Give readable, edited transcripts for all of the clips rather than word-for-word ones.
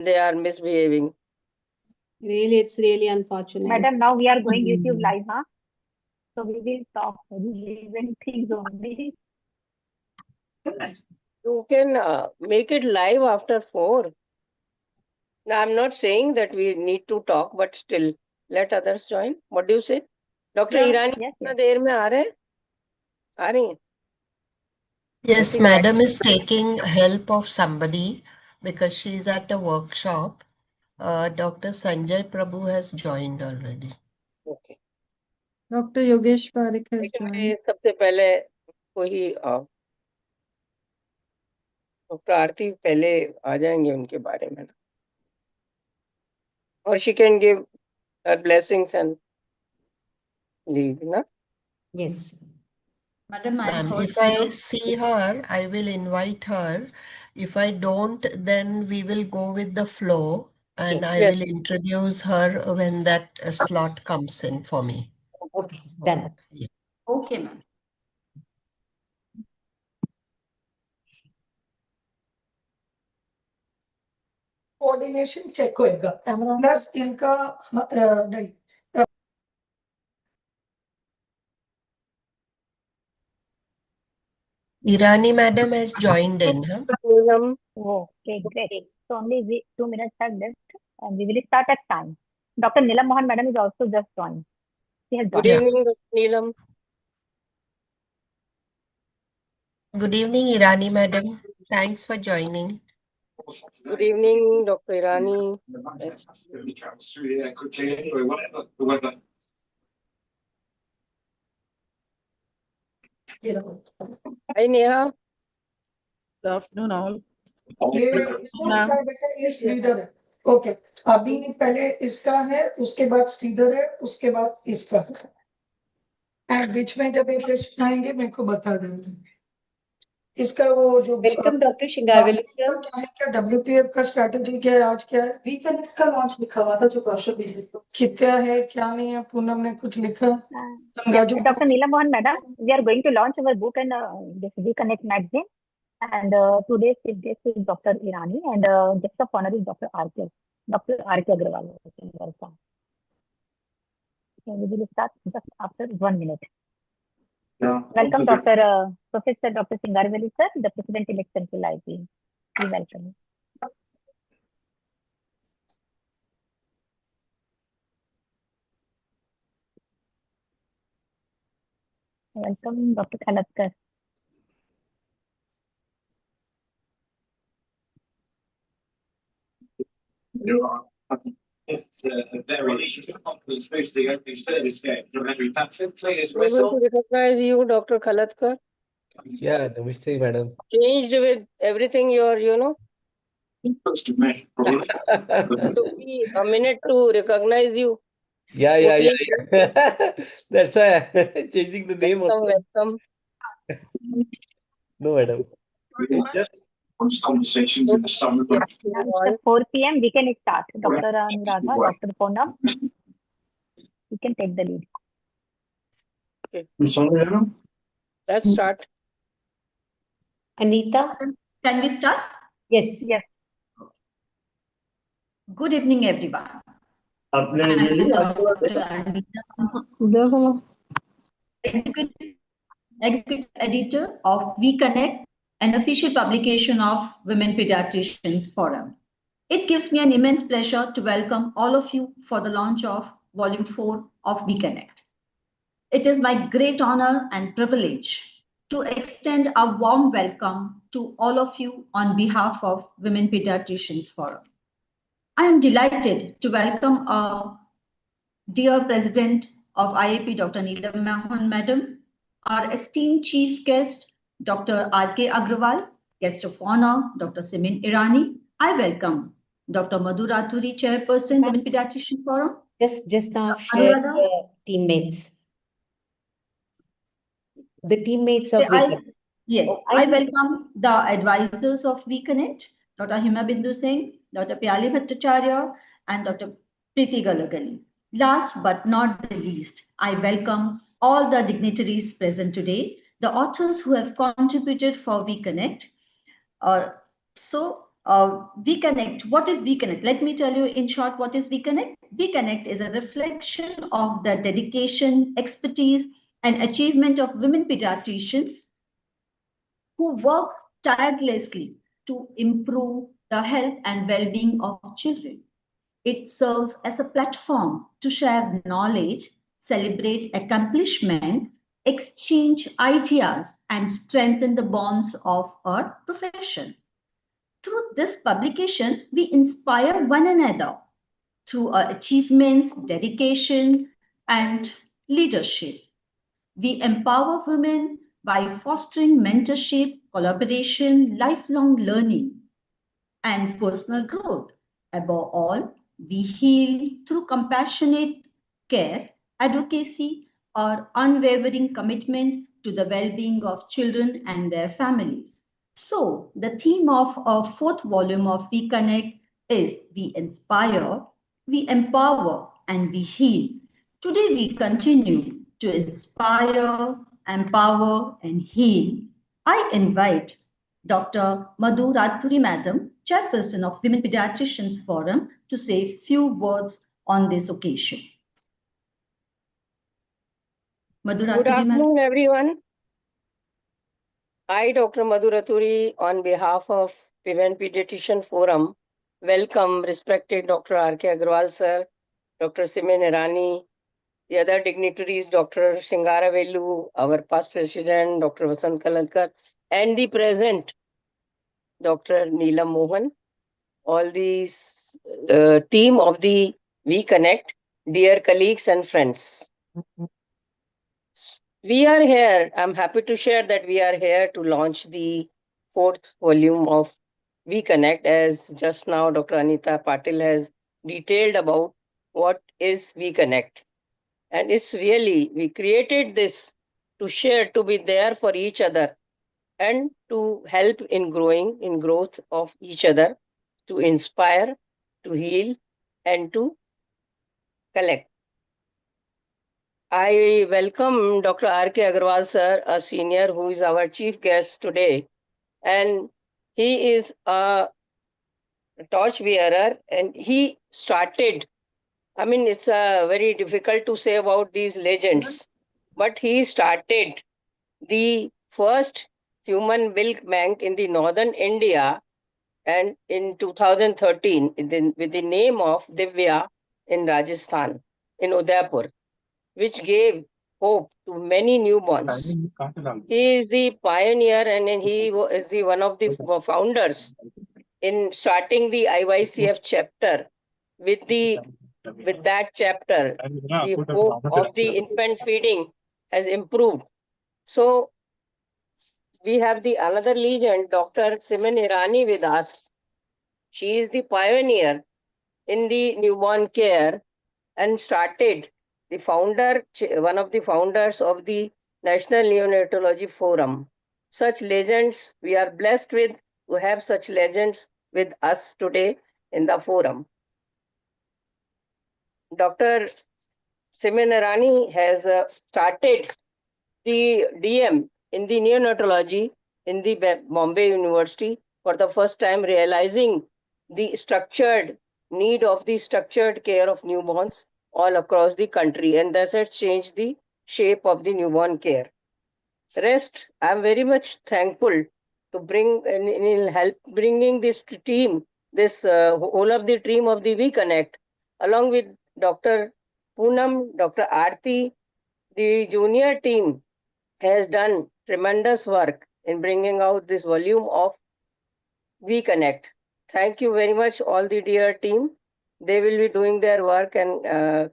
they are misbehaving. Really, it's really unfortunate. Madam, now we are going YouTube live, huh? So we will talk relevant things only. You can make it live after 4. Now, I'm not saying that we need to talk, but still, let others join. What do you say? Dr. Yeah, Irani, yes, कितना yes. देर में आ रहे हैं? आ रही हैं? Yes, think madam is taking help of somebody because she's at a workshop. Dr. Sanjay Prabhu has joined already. Okay. Dr. Yogesh Parekh has लेकिन मैं joined. सबसे पहले कोई डॉक्टर आरती पहले आ जाएंगे उनके बारे में ना, और she can give her blessings and leave, ना? Yes. Madam, I Ma'am, thought if I see her, I will invite her. If I don't, then we will go with the flow and I Yes. will introduce her when that slot comes in for me. okay, done. Yeah. Okay, ma'am. Coordination check होएगा plus इनका नहीं Irani madam has joined in, huh? Okay, great. So only 2 minutes are left and we will start at time. Dr. Neelam Mohan madam is also just joined. She has Good joined. evening, Dr. Neelam. Good evening, Irani madam. Thanks for joining. Good evening, Dr. Irani. Hi, Neha. Good afternoon, all. ये श्रीधर है okay अभी पहले इसका है उसके बाद श्रीधर है उसके बाद इसका है एंड बीच में जब ये प्रश्न आएंगे मेरे को बता देंगे इसका वो जो Welcome, Dr. Shingarvelu, sir. क्या है क्या WPF का स्ट्रेटजी क्या है आज क्या है वीकनेक्ट का लॉन्च लिखा हुआ था जो कौशल कितना है क्या नहीं है पूनम ने कुछ लिखा Dr. Neelam Mohan madam, we are going to launch our book and this Reconnect magazine. And today's guest is Dr. Irani and guest of honor is Dr. R.K. Agrawal. Welcome. So we will start just after 1 minute. Yeah. Welcome, Professor Dr. Shingarvelu, sir, the President-elect Central IP. We welcome you. Welcome, Dr. Khalatkar. It's a very confidence boosting opening service game from Henry Patton. Players Able to whistle. recognize you, Dr. Khalatkar. Yeah, Namaste, madam. Changed with everything you're, Close to me, probably. took me a minute to recognize you. Yeah. That's why I'm changing the name also. Welcome. No, madam. Just Conversations in the summer. After 4 p.m. we can start. Dr. Anuradha, Dr. Ponam, you can take the lead. Okay. Let's start. Anita? Can we start? Yes. Yes. Good evening, everyone. I'm Dr. Anita, Executive Editor of We Connect, an official publication of Women Pediatricians Forum. It gives me an immense pleasure to welcome all of you for the launch of Volume 4 of We Connect. It is my great honor and privilege to extend a warm welcome to all of you on behalf of Women Pediatricians Forum. I am delighted to welcome our dear President of IAP, Dr. Neelam Mohan Madam, our esteemed chief guest, Dr. R.K. Agrawal, guest of honor, Dr. Simin Irani. I welcome Dr. Madhu Rathuri, Chairperson, Women Pediatrician Forum. Just now share the teammates. The teammates of WeConnect. Yes, I welcome the advisors of WeConnect, Dr. Hima Bindu Singh, Dr. Pyali Bhattacharya, and Dr. Preeti Galagali. Last but not the least, I welcome all the dignitaries present today, the authors who have contributed for WeConnect. VConnect. What is VConnect? Let me tell you in short what is VConnect. VConnect is a reflection of the dedication, expertise, and achievement of women pediatricians who work tirelessly to improve the health and well-being of children. It serves as a platform to share knowledge, celebrate accomplishment, exchange ideas, and strengthen the bonds of our profession. Through this publication, we inspire one another through our achievements, dedication, and leadership. We empower women by fostering mentorship, collaboration, lifelong learning, and personal growth. Above all, we heal through compassionate care, advocacy, or unwavering commitment to the well-being of children and their families. So, the theme of our fourth volume of We Connect is We Inspire, We Empower, and We Heal. Today, we continue to inspire, empower, and heal. I invite Dr. Madhu Rathuri Madam, Chairperson of Women Pediatricians Forum, to say a few words on this occasion. Madhu Good Rathuri Madam. afternoon, everyone. I, Dr. Madhu Rathuri, on behalf of Women Pediatrician Forum, welcome respected Dr. R.K. Agrawal, sir, Dr. Simin Irani, the other dignitaries, Dr. Shingara Velu, our past president, Dr. Vasant Kalankar, and the present, Dr. Neelam Mohan, all the team of the We Connect, dear colleagues and friends. We are here, I'm happy to share that we are here to launch the fourth volume of We Connect, as just now Dr. Anita Patil has detailed about what is We Connect. And it's really, we created this to share, to be there for each other and to help in growth of each other, to inspire, to heal, and to collect. I welcome Dr. R.K. Agrawal, sir, a senior who is our chief guest today. And he is a torch bearer and he started, I mean, it's very difficult to say about these legends, but he started the first human milk bank in the northern India, and in 2013 with the name of Divya in Rajasthan, in Udaipur, which gave hope to many newborns. He is the pioneer and he is the one of the founders in starting the IYCF chapter. With that chapter, the hope of the infant feeding has improved. So we have the another legend, Dr. Simin Irani, with us. She is the pioneer in the newborn care and started the founder, one of the founders of the National Neonatology Forum. Such legends, we are blessed with to have such legends with us today in the forum. Dr. Simin Irani has started the DM in the neonatology in the Bombay University for the first time, realizing the structured need of the structured care of newborns all across the country, and thus has changed the shape of the newborn care. Rest, I am very much thankful to bring in help bringing this team, this whole of the team of the We Connect, along with Dr. Poonam, Dr. Aarti, the junior team has done tremendous work in bringing out this volume of We Connect. Thank you very much, all the dear team. They will be doing their work and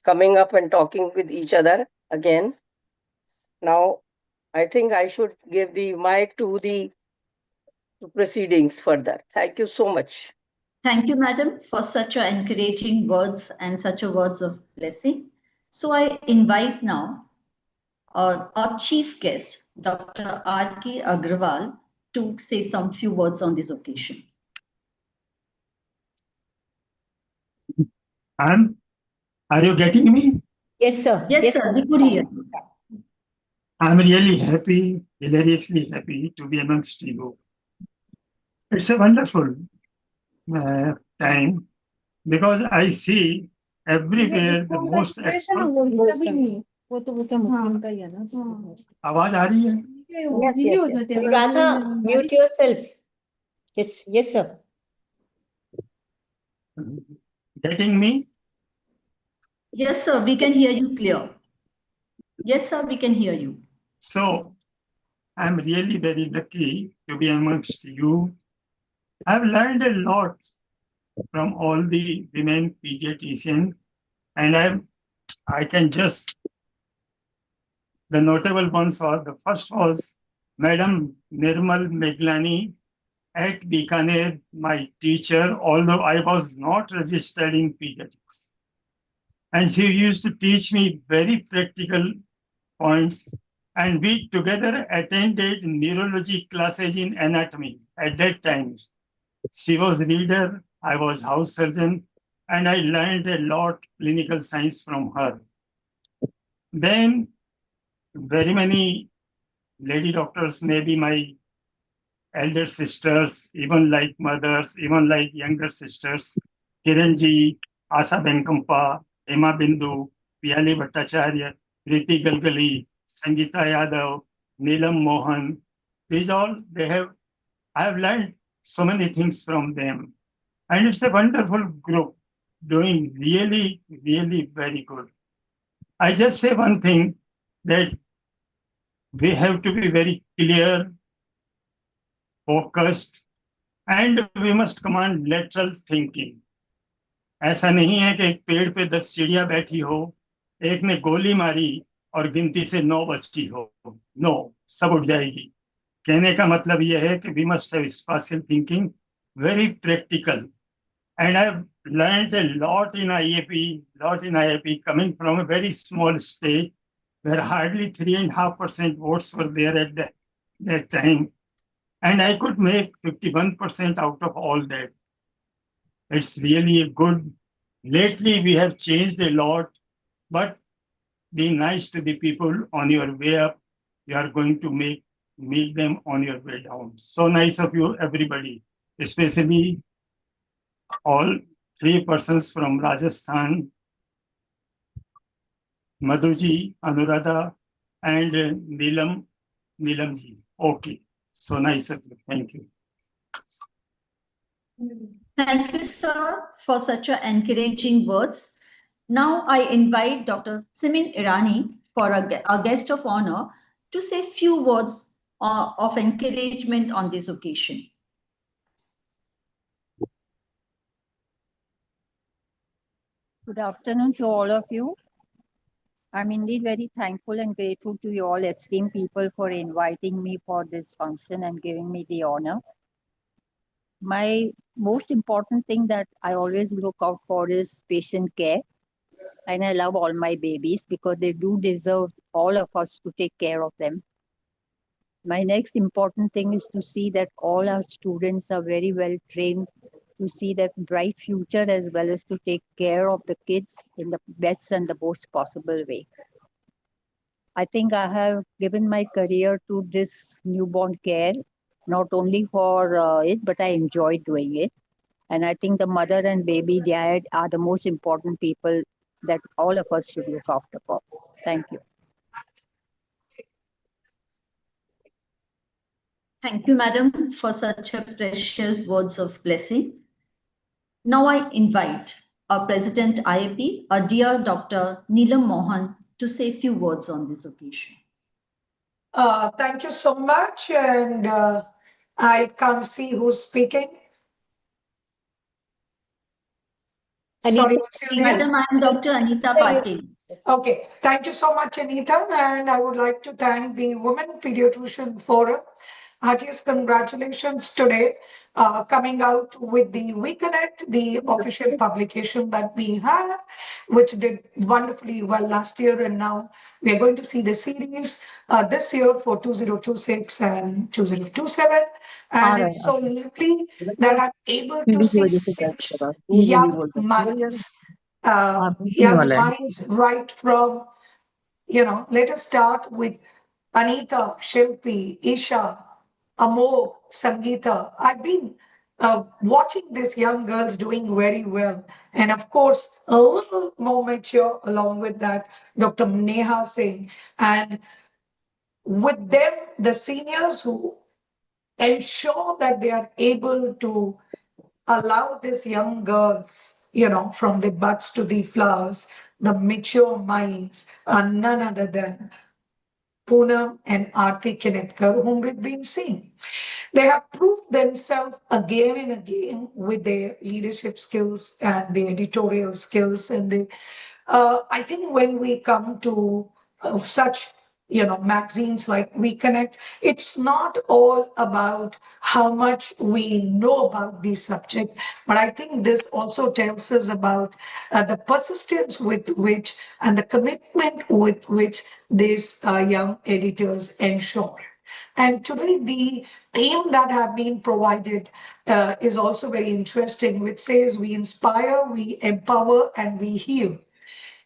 coming up and talking with each other again. Now, I think I should give the mic to the proceedings further. Thank you so much. Thank you, madam, for such encouraging words and such a words of blessing. So I invite now our chief guest, Dr. R.K. Agrawal, to say some few words on this occasion. Are you getting me? Yes, sir. Yes, sir. We could hear. I'm really happy, hilariously happy to be amongst you. It's a wonderful time because I see everywhere the most expert. वो तो क्या मुस्लिम का ही है ना आवाज आ रही है? Radha, mute yourself. Yes, sir. Getting me? Yes, sir, we can hear you clear. Yes, sir, we can hear you. So I'm really very lucky to be amongst you. I've learned a lot from all the women pediatricians, and I can just, the notable ones are, the first was Madam Nirmal Meglani at Bikaner, my teacher, although I was not registered in pediatrics. And she used to teach me very practical points, and we together attended neurology classes in anatomy at that time. She was reader, I was house surgeon, and I learned a lot clinical science from her. Then very many lady doctors, maybe my elder sisters, even like mothers, even like younger sisters, Kiranji, Asa Benkampa, Emma Bindu, Piyali Bhattacharya, Priti Galgali, Sangeeta Yadav, Neelam Mohan. These all, I have learned so many things from them. And it's a wonderful group doing really, really very good. I just say one thing, that we have to be very clear, focused, and we must command lateral thinking. ऐसा नहीं है कि एक पेड़ पे 10 चिड़िया बैठी हो, एक ने गोली मारी और गिनती से 9 बची हो. नो, सब उठ जाएगी. कहने का मतलब यह है कि we must have spatial thinking, very practical. And I've learned a lot in IAP, coming from a very small state where hardly 3.5% votes were there at that time. And I could make 51% out of all that. It's really a good. Lately, we have changed a lot, but be nice to the people on your way up. You are going to meet them on your way down. So nice of you, everybody, especially all 3 persons from Rajasthan, Madhuji, Anuradha, and Neelamji. Okay, so nice of you. Thank you. Thank you, sir, for such encouraging words. Now I invite Dr. Simin Irani for a guest of honor to say few words of encouragement on this occasion. Good afternoon to all of you. I'm indeed very thankful and grateful to you all esteemed people for inviting me for this function and giving me the honor. My most important thing that I always look out for is patient care. And I love all my babies because they do deserve all of us to take care of them. My next important thing is to see that all our students are very well trained to see that bright future as well as to take care of the kids in the best and the most possible way. I think I have given my career to this newborn care, not only for it, but I enjoy doing it. And I think the mother and baby dad are the most important people that all of us should look after for. Thank you. Thank you, madam, for such a precious words of blessing. Now I invite our President IAP, our dear Dr. Neelam Mohan, to say a few words on this occasion. Thank you so much. And I can't see who's speaking. Sorry, what's your name? Madam, I am Dr. Anita Patil. Okay, thank you so much, Anita. And I would like to thank the Women Pediatrician Forum. Heartiest congratulations today, coming out with the We Connect, the official publication that we have, which did wonderfully well last year. And now we are going to see the series this year for 2026 and 2027. And it's so lovely that I'm able to see such young minds, right from, let us start with Anita, Shilpi, Isha, Amor, Sangeeta, I've been watching these young girls doing very well. And of course, a little more mature along with that, Dr. Neha Singh. And with them, the seniors who ensure that they are able to allow these young girls, from the buds to the flowers, the mature minds are none other than Poonam and Aarti Kinetkar, whom we've been seeing. They have proved themselves again and again with their leadership skills and the editorial skills. And I think when we come to such magazines like We Connect, it's not all about how much we know about the subject, but I think this also tells us about the persistence with which and the commitment with which these young editors ensure. And today, the theme that have been provided is also very interesting, which says we inspire, we empower, and we heal.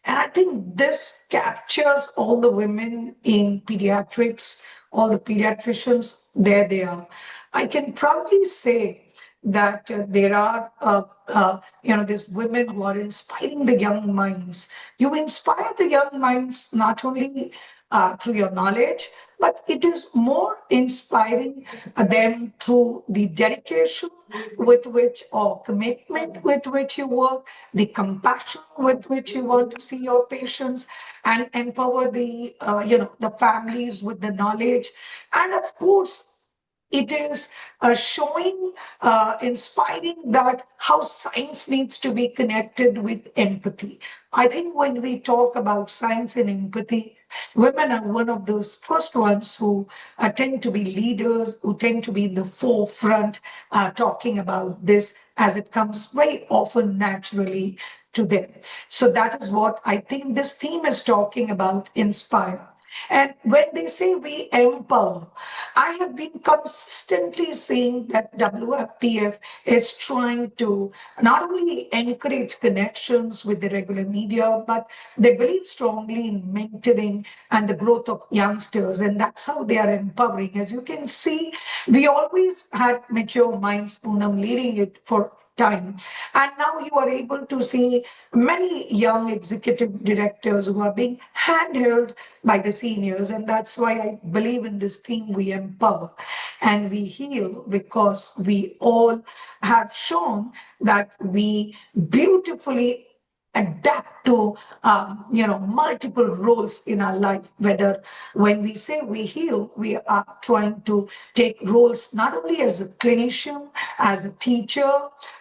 And I think this captures all the women in pediatrics, all the pediatricians, there they are. I can proudly say that there are, these women who are inspiring the young minds. You inspire the young minds not only through your knowledge, but it is more inspiring them through the dedication with which or commitment with which you work, the compassion with which you want to see your patients, and empower the families with the knowledge. And of course, it is showing, inspiring that how science needs to be connected with empathy. I think when we talk about science and empathy, women are one of those first ones who tend to be leaders, who tend to be in the forefront, talking about this as it comes very often naturally to them. So that is what I think this theme is talking about, inspire. And when they say we empower, I have been consistently seeing that WFPF is trying to not only encourage connections with the regular media, but they believe strongly in mentoring and the growth of youngsters. And that's how they are empowering. As you can see, we always had mature minds, Poonam, leading it for time. And now you are able to see many young executive directors who are being handheld by the seniors. And that's why I believe in this theme, we empower and we heal, because we all have shown that we beautifully adapt to multiple roles in our life. Whether when we say we heal, we are trying to take roles not only as a clinician, as a teacher,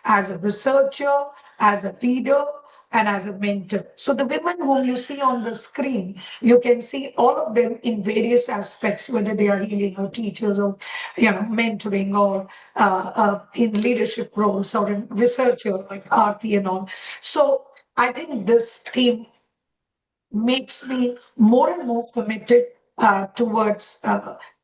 as a researcher, as a leader, and as a mentor. So the women whom you see on the screen, you can see all of them in various aspects, whether they are healing or teachers or mentoring, or in leadership roles, or in researcher like Aarti and all. So I think this theme makes me more and more committed towards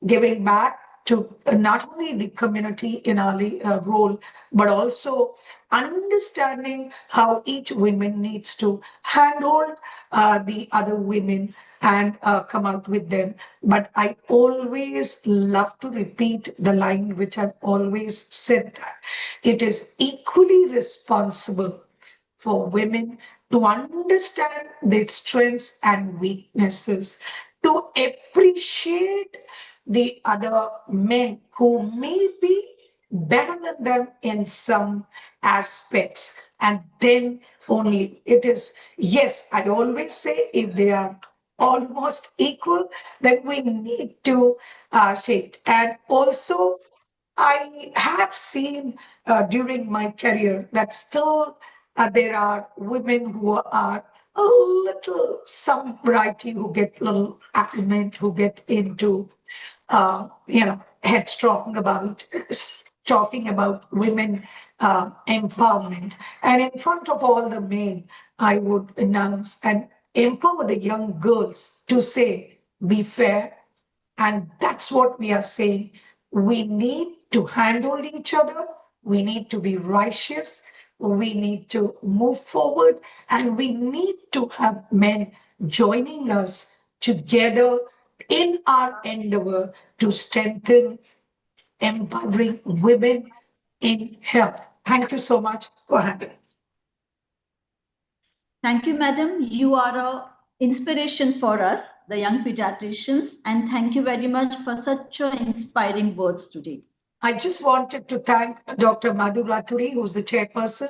giving back to not only the community in our role, but also understanding how each woman needs to handhold the other women and come out with them. But I always love to repeat the line which I've always said, that it is equally responsible for women to understand their strengths and weaknesses, to appreciate the other men who may be better than them in some aspects. And then only it is, yes, I always say if they are almost equal, then we need to shade. And also, I have seen during my career that still there are women who are a little, some variety, who get a little argument, who get into, headstrong about talking about women empowerment. And in front of all the men, I would announce and empower the young girls to say, be fair. And that's what we are saying. We need to handle each other. We need to be righteous. We need to move forward. And we need to have men joining us together in our endeavor to strengthen empowering women in health. Thank you so much for having me. Thank you, madam. You are an inspiration for us, the young pediatricians, and thank you very much for such inspiring words today. I just wanted to thank Dr. Madhu Rathuri, who's the chairperson,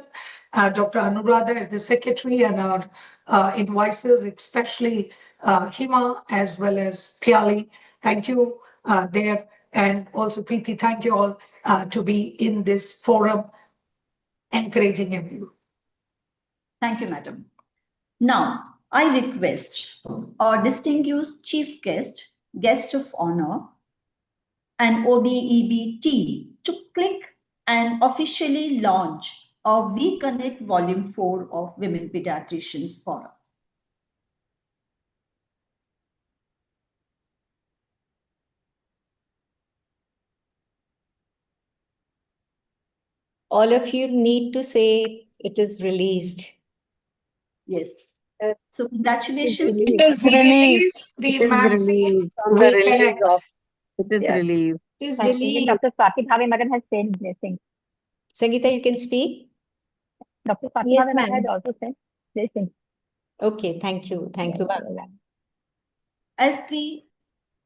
Dr. Anuradha as the secretary, and our advisors, especially Hima as well as Piali. Thank you there. And also Preeti, thank you all to be in this forum, encouraging everyone. Thank you, madam. Now, I request our distinguished chief guest of honor, and OBEB team to click and officially launch our We Connect Volume 4 of Women Pediatricians Forum. All of you need to say it is released. Yes. So congratulations. It is released. The It is maps released. From the We release Connect. of, It is yeah. released. It is And even released. Dr. Swati Bhave madam has sent blessings. Sangeeta, you can speak? Dr. Swati Yes, Bhave madam has ma'am. also sent blessings. Okay, thank you. Thank you, ma'am. As we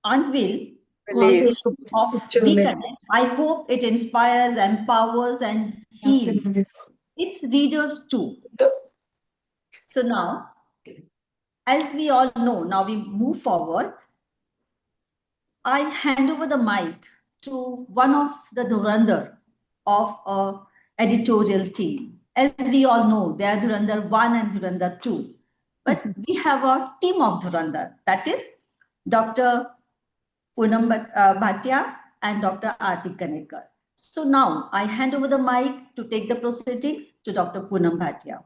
unveil Release. message of We Connect, I hope it inspires, empowers, and heals its readers too. So now, as we all know, now we move forward. I hand over the mic to one of the Dhurandhar of our editorial team. As we all know, they are Dhurandhar 1 and Dhurandhar 2. But we have a team of Dhurandhar, that is Dr. Poonam Bhatia and Dr. Aarti Kanekar. So now I hand over the mic to take the proceedings to Dr. Poonam Bhatia.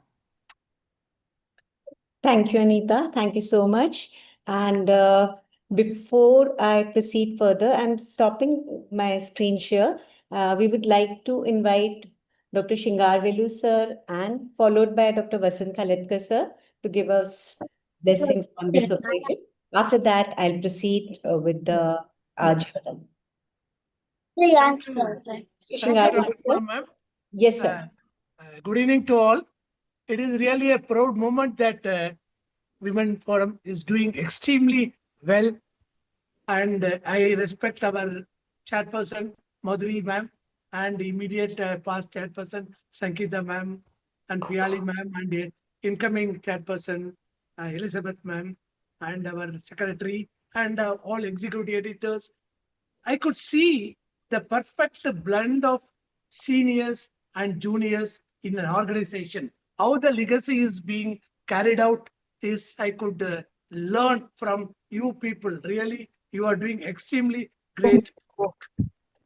Thank you, Anita. Thank you so much. And before I proceed further, I'm stopping my screen share. We would like to invite Dr. Shingarvelu sir and followed by Dr. Vasant Khaletkar sir to give us blessings on this occasion. After that, I'll proceed with the Ajhara. Shingarvelu sir? Yes, sir. Good evening to all. It is really a proud moment that Women Forum is doing extremely well. And I respect our chairperson, Madhuri ma'am, and immediate past chairperson, Sangeeta ma'am, and Piali ma'am, and incoming chairperson, Elizabeth ma'am, and our secretary, and all executive editors. I could see the perfect blend of seniors and juniors in an organization. How the legacy is being carried out is I could learn from you people. Really, you are doing extremely great work.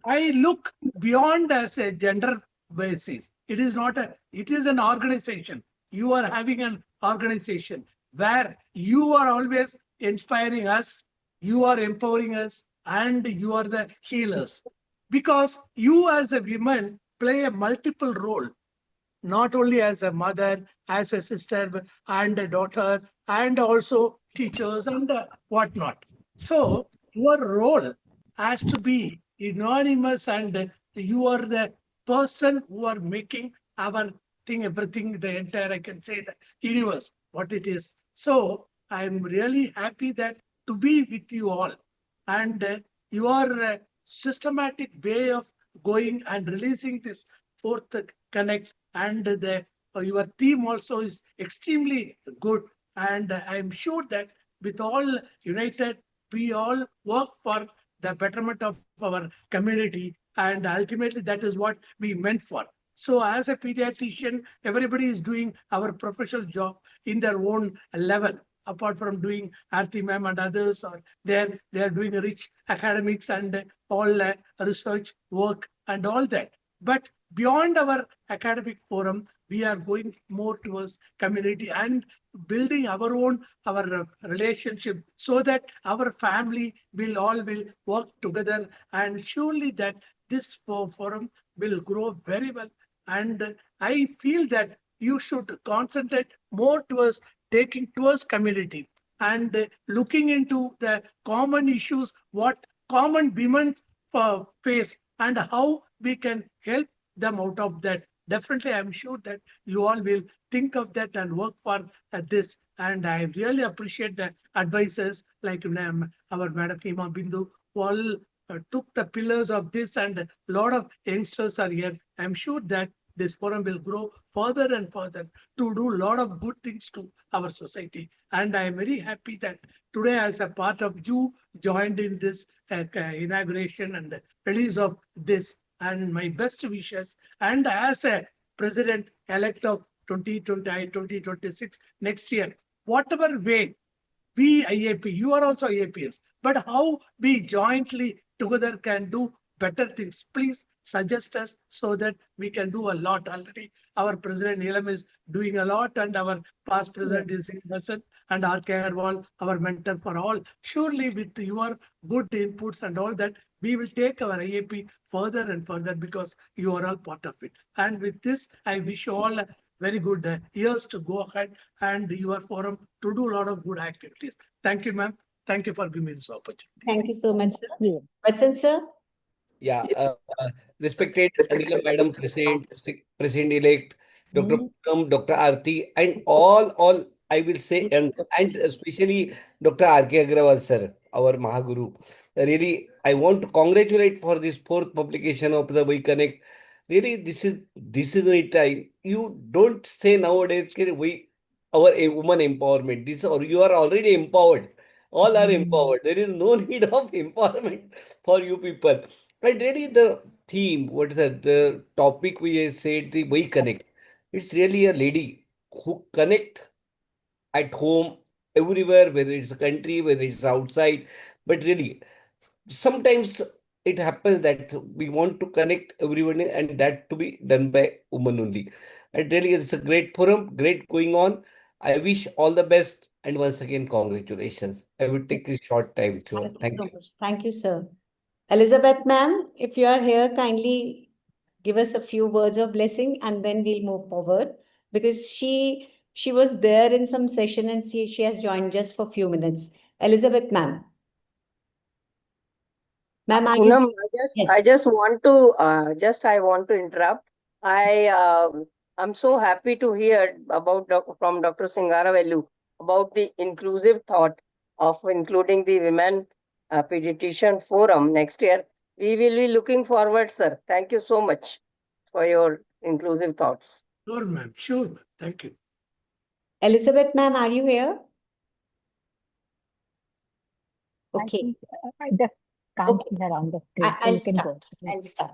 I look beyond as a gender basis. It is not a, it is an organization. You are having an organization where you are always inspiring us, you are empowering us, and you are the healers. Because you as a woman play a multiple role, not only as a mother, as a sister and a daughter, and also teachers and whatnot. So your role has to be anonymous, and you are the person who are making our thing, everything, the entire, I can say, the universe, what it is. So I'm really happy that to be with you all, and your systematic way of going and releasing this fourth connect, and your theme also is extremely good. And I'm sure that with all united, we all work for the betterment of our community, and ultimately that is what we meant for. So as a pediatrician, everybody is doing our professional job in their own level. Apart from doing Aarti ma'am and others, or they are doing rich academics and all research work and all that. But beyond our academic forum, we are going more towards community and building our own relationship, so that our family will work together, and surely that this forum will grow very well. And I feel that you should concentrate more towards taking towards community, and looking into the common issues, what common women face, and how we can help them out of that. Definitely, I'm sure that you all will think of that and work for this. And I really appreciate the advices like our Madam Hima Bindu, who all took the pillars of this, and a lot of youngsters are here. I'm sure that this forum will grow further and further to do a lot of good things to our society. And I am very happy that today, as a part of you, joined in this inauguration and release of this. And my best wishes. And as a president-elect of 2026 next year, whatever way we IAP, you are also IAPs, but how we jointly together can do better things. Please suggest us so that we can do a lot already. Our President Neelam is doing a lot, and our past president is in Vasant, and R.K. Agarwal, our mentor for all. Surely with your good inputs and all that, we will take our IAP further and further because you are all part of it. And with this, I wish you all very good years to go ahead and your forum to do a lot of good activities. Thank you, ma'am. Thank you for giving me this opportunity. Thank you so much, sir. Vasant, sir? Yeah, respected Anila Madam President-elect, Dr. Poonam, Dr. Aarti, and all I will say, and especially Dr. R.K. Agrawal, sir, our Mahaguru. Really, I want to congratulate for this fourth publication of the We Connect. Really, this is the time. You don't say nowadays, our woman empowerment. This or you are already empowered. All are empowered. There is no need of empowerment for you people. And really, the theme, what is that? The topic we said, the We Connect. It's really a lady who connect at home, everywhere, whether it's a country, whether it's outside. But really, sometimes it happens that we want to connect everyone, and that to be done by women only. And really, it's a great forum, great going on. I wish all the best, and once again, congratulations. I will take a short time, sure. Thank you. Thank you, sir. Elizabeth, ma'am, if you are here, kindly give us a few words of blessing and then we'll move forward, because she was there in some session and she has joined just for a few minutes. Elizabeth, ma'am. Ma'am, are you? Poonam, I just want to I want to interrupt. I'm so happy to hear about from Dr. Singaravelu about the inclusive thought of including the women pediatrician forum next year. We will be looking forward, sir. Thank you so much for your inclusive thoughts. Sure, ma'am. Sure. Thank you. Elizabeth, ma'am, are you here? Okay. I just can't see her on the stage. So I'll you can start. go. I'll start.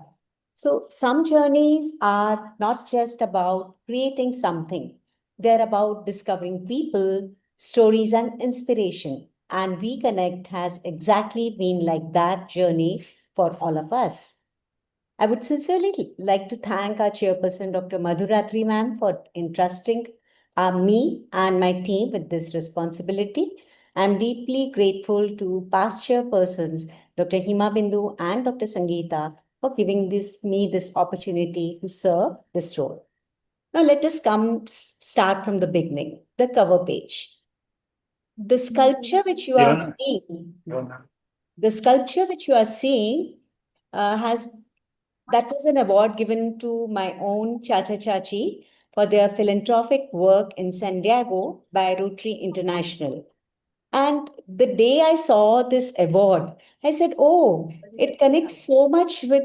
So some journeys are not just about creating something. They're about discovering people, stories, and inspiration. And We Connect has exactly been like that journey for all of us. I would sincerely like to thank our chairperson, Dr. Madhuratri ma'am, for entrusting me and my team with this responsibility. I'm deeply grateful to past chairpersons, Dr. Hima Bindu and Dr. Sangeeta, for giving me this opportunity to serve this role. Now let us start from the beginning, the cover page. The sculpture which you are seeing, that was an award given to my own Chacha Chachi for their philanthropic work in San Diego by Rotary International. And the day I saw this award, I said, oh, it connects so much with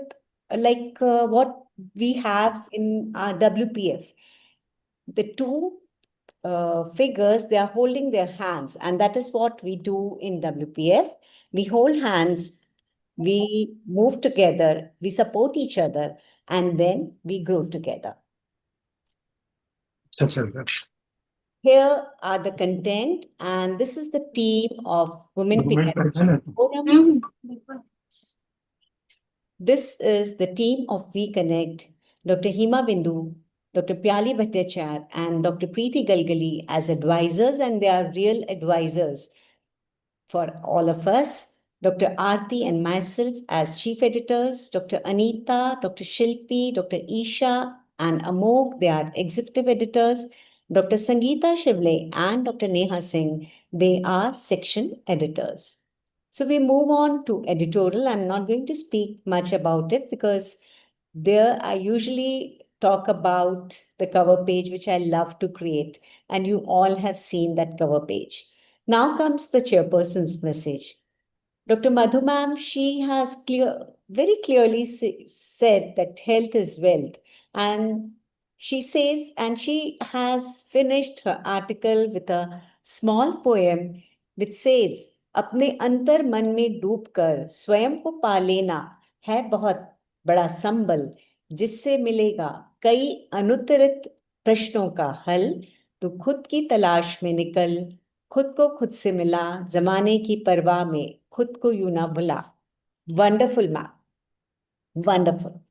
what we have in our WPF. The two figures, they are holding their hands, and that is what we do in WPF. We hold hands, we move together, we support each other, and then we grow together. Here are the content, and this is the team of Women Pediatricians Forum. This is the team of We Connect, Dr. Hima Bindu, Dr. Pyali Bhattacharya, and Dr. Preeti Galgali as advisors, and they are real advisors for all of us. Dr. Aarti and myself as chief editors, Dr. Anita, Dr. Shilpi, Dr. Isha, and Amog, they are executive editors. Dr. Sangeeta Shivle and Dr. Neha Singh, they are section editors. So we move on to editorial. I'm not going to speak much about it because there I usually talk about the cover page, which I love to create. And you all have seen that cover page. Now comes the chairperson's message. Dr. Madhu ma'am, she has very clearly said that health is wealth. And she says, and she has finished her article with a small poem which says, अपने अंतर मन में डूबकर स्वयं को पा लेना है बहुत बड़ा संबल, जिससे मिलेगा कई अनुत्तरित प्रश्नों का हल। तो खुद की तलाश में निकल, खुद को खुद से मिला, जमाने की परवाह में खुद को यूं ना भुला। Wonderful, ma'am. Wonderful.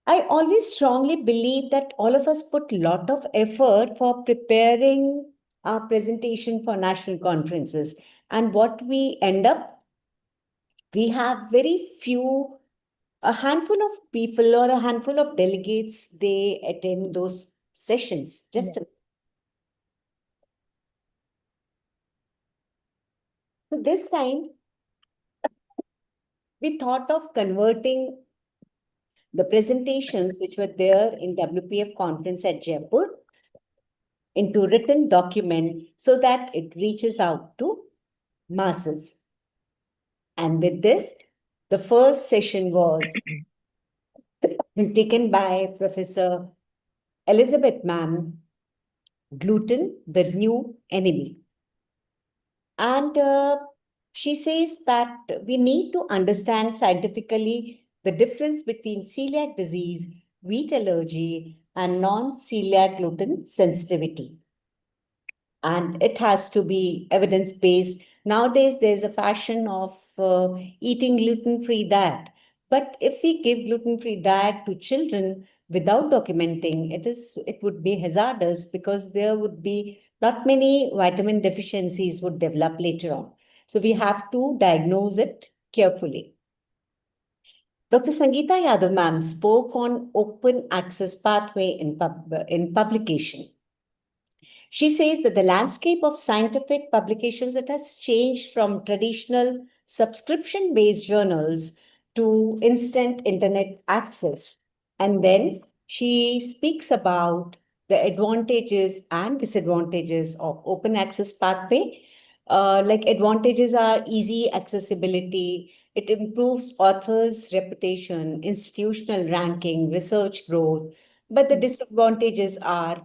I always strongly believe that all of us put a lot of effort for preparing our presentation for national conferences. And what we end up, we have very few, a handful of people or a handful of delegates, they attend those sessions. Just so this time, we thought of converting the presentations which were there in WPF conference at Jaipur into written document so that it reaches out to masses. And with this, the first session was taken by Professor Elizabeth Ma'am, Gluten, the New Enemy. And she says that we need to understand scientifically the difference between celiac disease, wheat allergy, and non-celiac gluten sensitivity. And it has to be evidence-based. Nowadays, there's a fashion of eating gluten-free diet. But if we give gluten-free diet to children without documenting, it would be hazardous because there would be not many vitamin deficiencies would develop later on. So we have to diagnose it carefully. Dr. Sangeeta Yadav ma'am spoke on open access pathway in publication. She says that the landscape of scientific publications, it has changed from traditional subscription-based journals to instant internet access. And then she speaks about the advantages and disadvantages of open access pathway. Like advantages are easy accessibility, it improves authors' reputation, institutional ranking, research growth. But the disadvantages are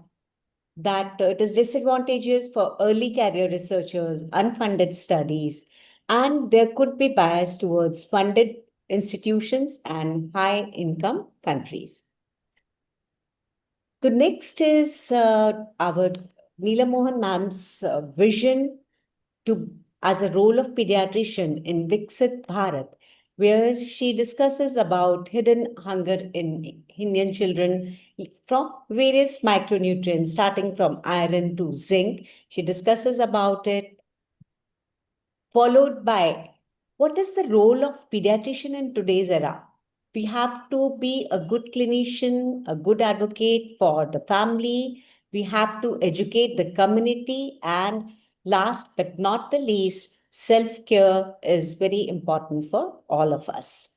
that it is disadvantageous for early career researchers, unfunded studies, and there could be bias towards funded institutions and high-income countries. The next is our Neela Mohan ma'am's vision as a role of pediatrician in Viksit Bharat, where she discusses about hidden hunger in Indian children from various micronutrients, starting from iron to zinc. She discusses about it, followed by what is the role of pediatrician in today's era. We have to be a good clinician, a good advocate for the family. We have to educate the community. And last but not the least, self-care is very important for all of us.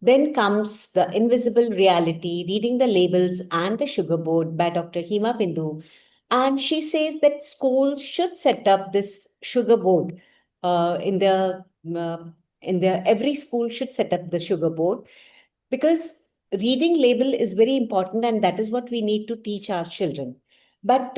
Then comes The Invisible Reality, Reading the Labels and the Sugar Board by Dr. Hema Bindu. And she says that schools should set up this sugar board every school should set up the sugar board, because reading label is very important and that is what we need to teach our children. But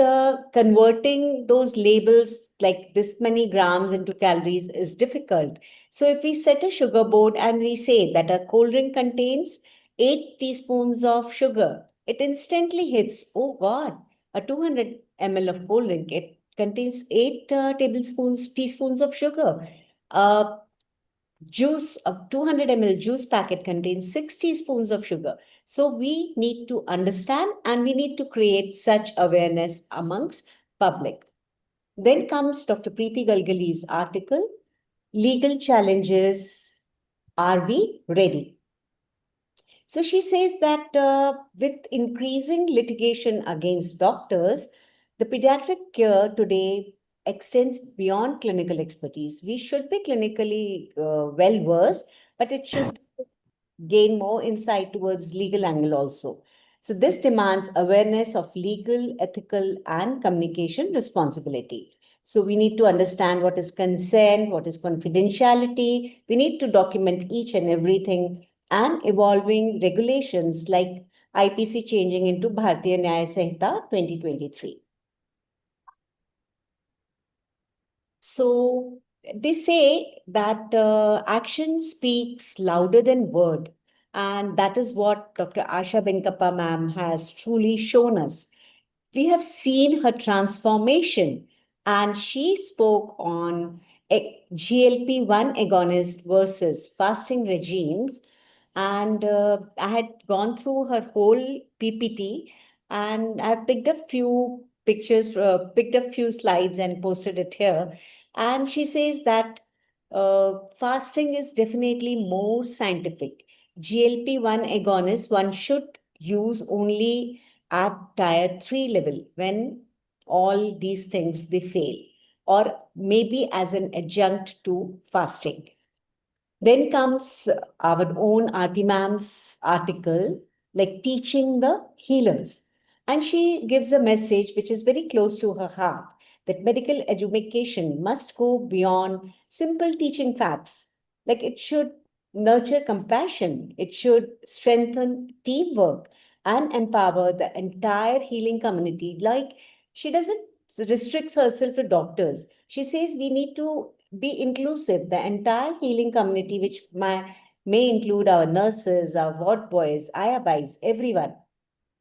converting those labels like this many grams into calories is difficult. So if we set a sugar board and we say that a cold drink contains 8 teaspoons of sugar, it instantly hits, oh God, a 200 ml of cold drink, it contains 8 teaspoons of sugar. Juice, a 200 ml juice packet contains 6 teaspoons of sugar. So we need to understand and we need to create such awareness amongst public. Then comes Dr. Preeti Galgali's article, Legal Challenges, Are We Ready? So she says that with increasing litigation against doctors, the pediatric care today extends beyond clinical expertise. We should be clinically well versed, but it should gain more insight towards legal angle also. So this demands awareness of legal, ethical, and communication responsibility. So we need to understand what is consent, what is confidentiality. We need to document each and everything, and evolving regulations like IPC changing into Bharatiya Nyaya Sanhita 2023. So they say that action speaks louder than word. And that is what Dr. Asha Venkappa ma'am has truly shown us. We have seen her transformation, and she spoke on GLP-1 agonist versus fasting regimes. And I had gone through her whole PPT, and I've picked a few pictures, picked a few slides and posted it here. And she says that fasting is definitely more scientific. GLP-1 agonist, one should use only at tier 3 level when all these things they fail, or maybe as an adjunct to fasting. Then comes our own Aarti ma'am's article, like teaching the healers. And she gives a message which is very close to her heart, that medical education must go beyond simple teaching facts. Like it should nurture compassion, it should strengthen teamwork and empower the entire healing community. Like she doesn't restrict herself to doctors. She says we need to be inclusive, the entire healing community, which may include our nurses, our ward boys, IABIs, everyone,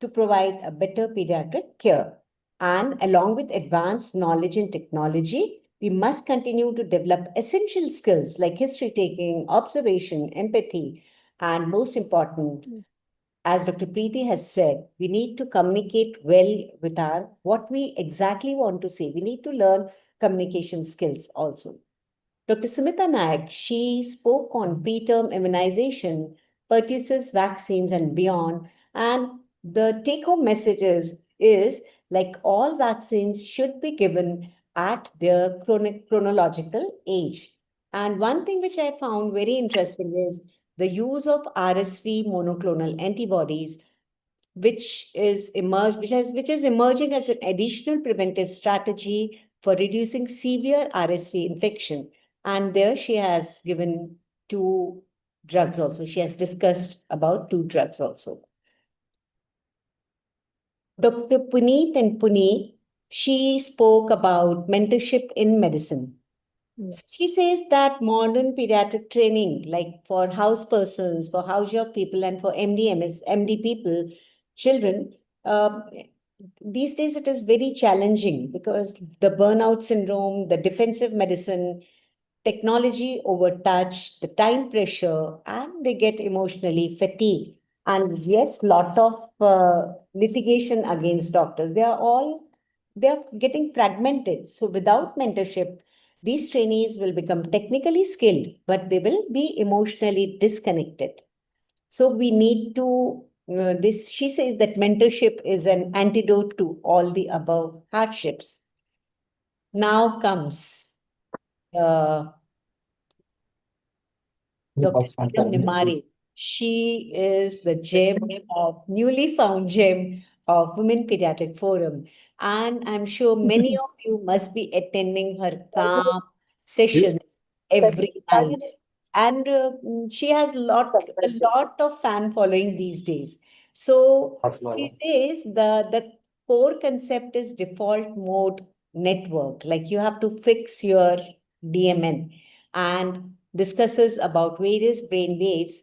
to provide a better pediatric care. And along with advanced knowledge and technology, we must continue to develop essential skills like history taking, observation, empathy, and most important, as Dr. Preeti has said, we need to communicate well with what we exactly want to say. We need to learn communication skills also. Dr. Sumita Nayak, she spoke on preterm immunization, pertussis vaccines and beyond. And the take-home message is like all vaccines should be given at their chronological age. And one thing which I found very interesting is the use of RSV monoclonal antibodies, which is emerging as an additional preventive strategy for reducing severe RSV infection. And there she has given 2 drugs also. She has discussed about 2 drugs also. Dr. Puneet and Puneet, she spoke about mentorship in medicine. She says that modern pediatric training, like for house persons, for house job people, and for MD people, children, these days it is very challenging because the burnout syndrome, the defensive medicine, technology over touch, the time pressure, and they get emotionally fatigued. And yes, lot of litigation against doctors. They're getting fragmented. So without mentorship, these trainees will become technically skilled, but they will be emotionally disconnected. So we need to, she says that mentorship is an antidote to all the above hardships. Now comes Dr. Nimari. She is the newly found gem of Women Pediatric Forum. And I'm sure many of you must be attending her calm sessions every night. And she has a lot of fan following these days. So she says the core concept is default mode network. Like you have to fix your DMN, and discusses about various brain waves.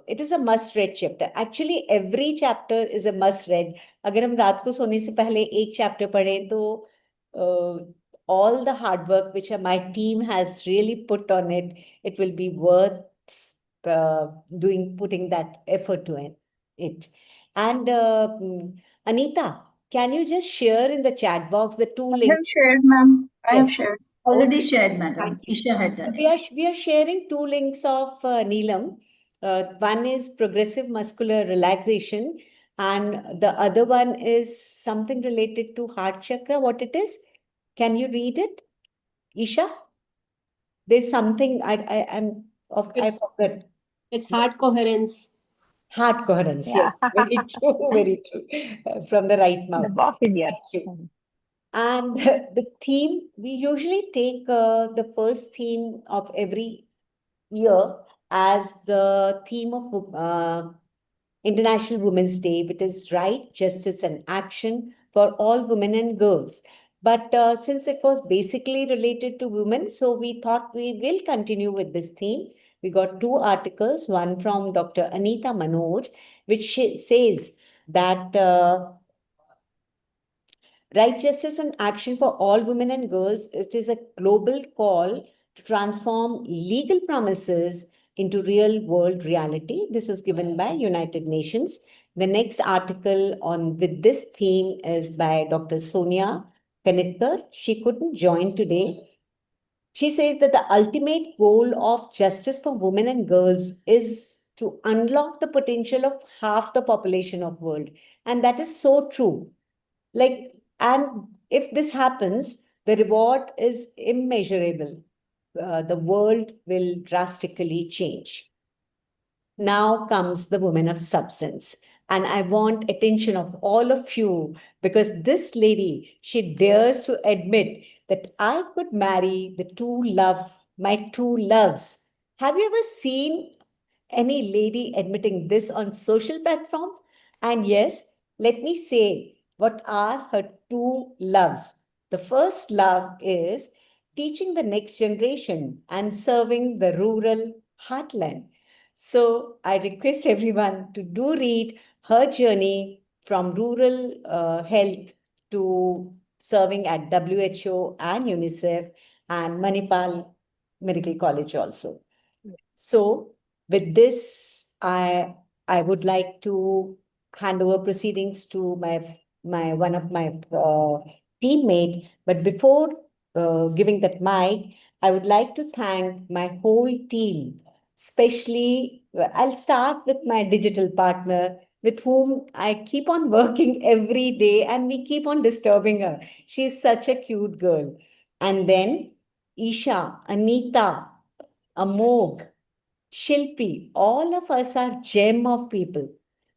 It is a must-read chapter. Actually, every chapter is a must-read. अगर हम रात को सोने से पहले एक chapter पढ़ें तो all the hard work which my team has really put on it, it will be worth putting that effort to it. And Anita, can you just share in the chat box the 2 links? I have shared, ma'am. I have Yes. shared. Already shared, madam. Thank you. Isha had So done we are sharing 2 links of Neelam. One is progressive muscular relaxation, and the other one is something related to heart chakra. What it is? Can you read it? Isha, there's something I It's- forgot. It's heart coherence. Heart coherence, Yeah. yes, very true, very true. From the right The mouth. boss is here. Thank you. And the theme, we usually take the first theme of every year as the theme of International Women's Day, which is right, justice, and action for all women and girls. But since it was basically related to women, so we thought we will continue with this theme. We got two articles, one from Dr. Anita Manoj, which says that right justice and action for all women and girls, it is a global call to transform legal promises into real world reality. This is given by United Nations. The next article on with this theme is by Dr. Sonia Kanitkar. She couldn't join today. She says that the ultimate goal of justice for women and girls is to unlock the potential of half the population of world. And that is so true. Like, and if this happens, the reward is immeasurable. The world will drastically change. Now comes the woman of substance. And I want attention of all of you because this lady, she dares to admit that I could marry my two loves. Have you ever seen any lady admitting this on social platform? And yes, let me say what are her two loves. The first love is teaching the next generation and serving the rural heartland. So I request everyone to do read her journey from rural health to serving at WHO and UNICEF and Manipal Medical College also. So with this, I would like to hand over proceedings to my one of my teammate. But before giving that mic, I would like to thank my whole team. Especially, I'll start with my digital partner, with whom I keep on working every day, and we keep on disturbing her. She's such a cute girl. And then Isha, Anita, Amog, Shilpi, all of us are gem of people.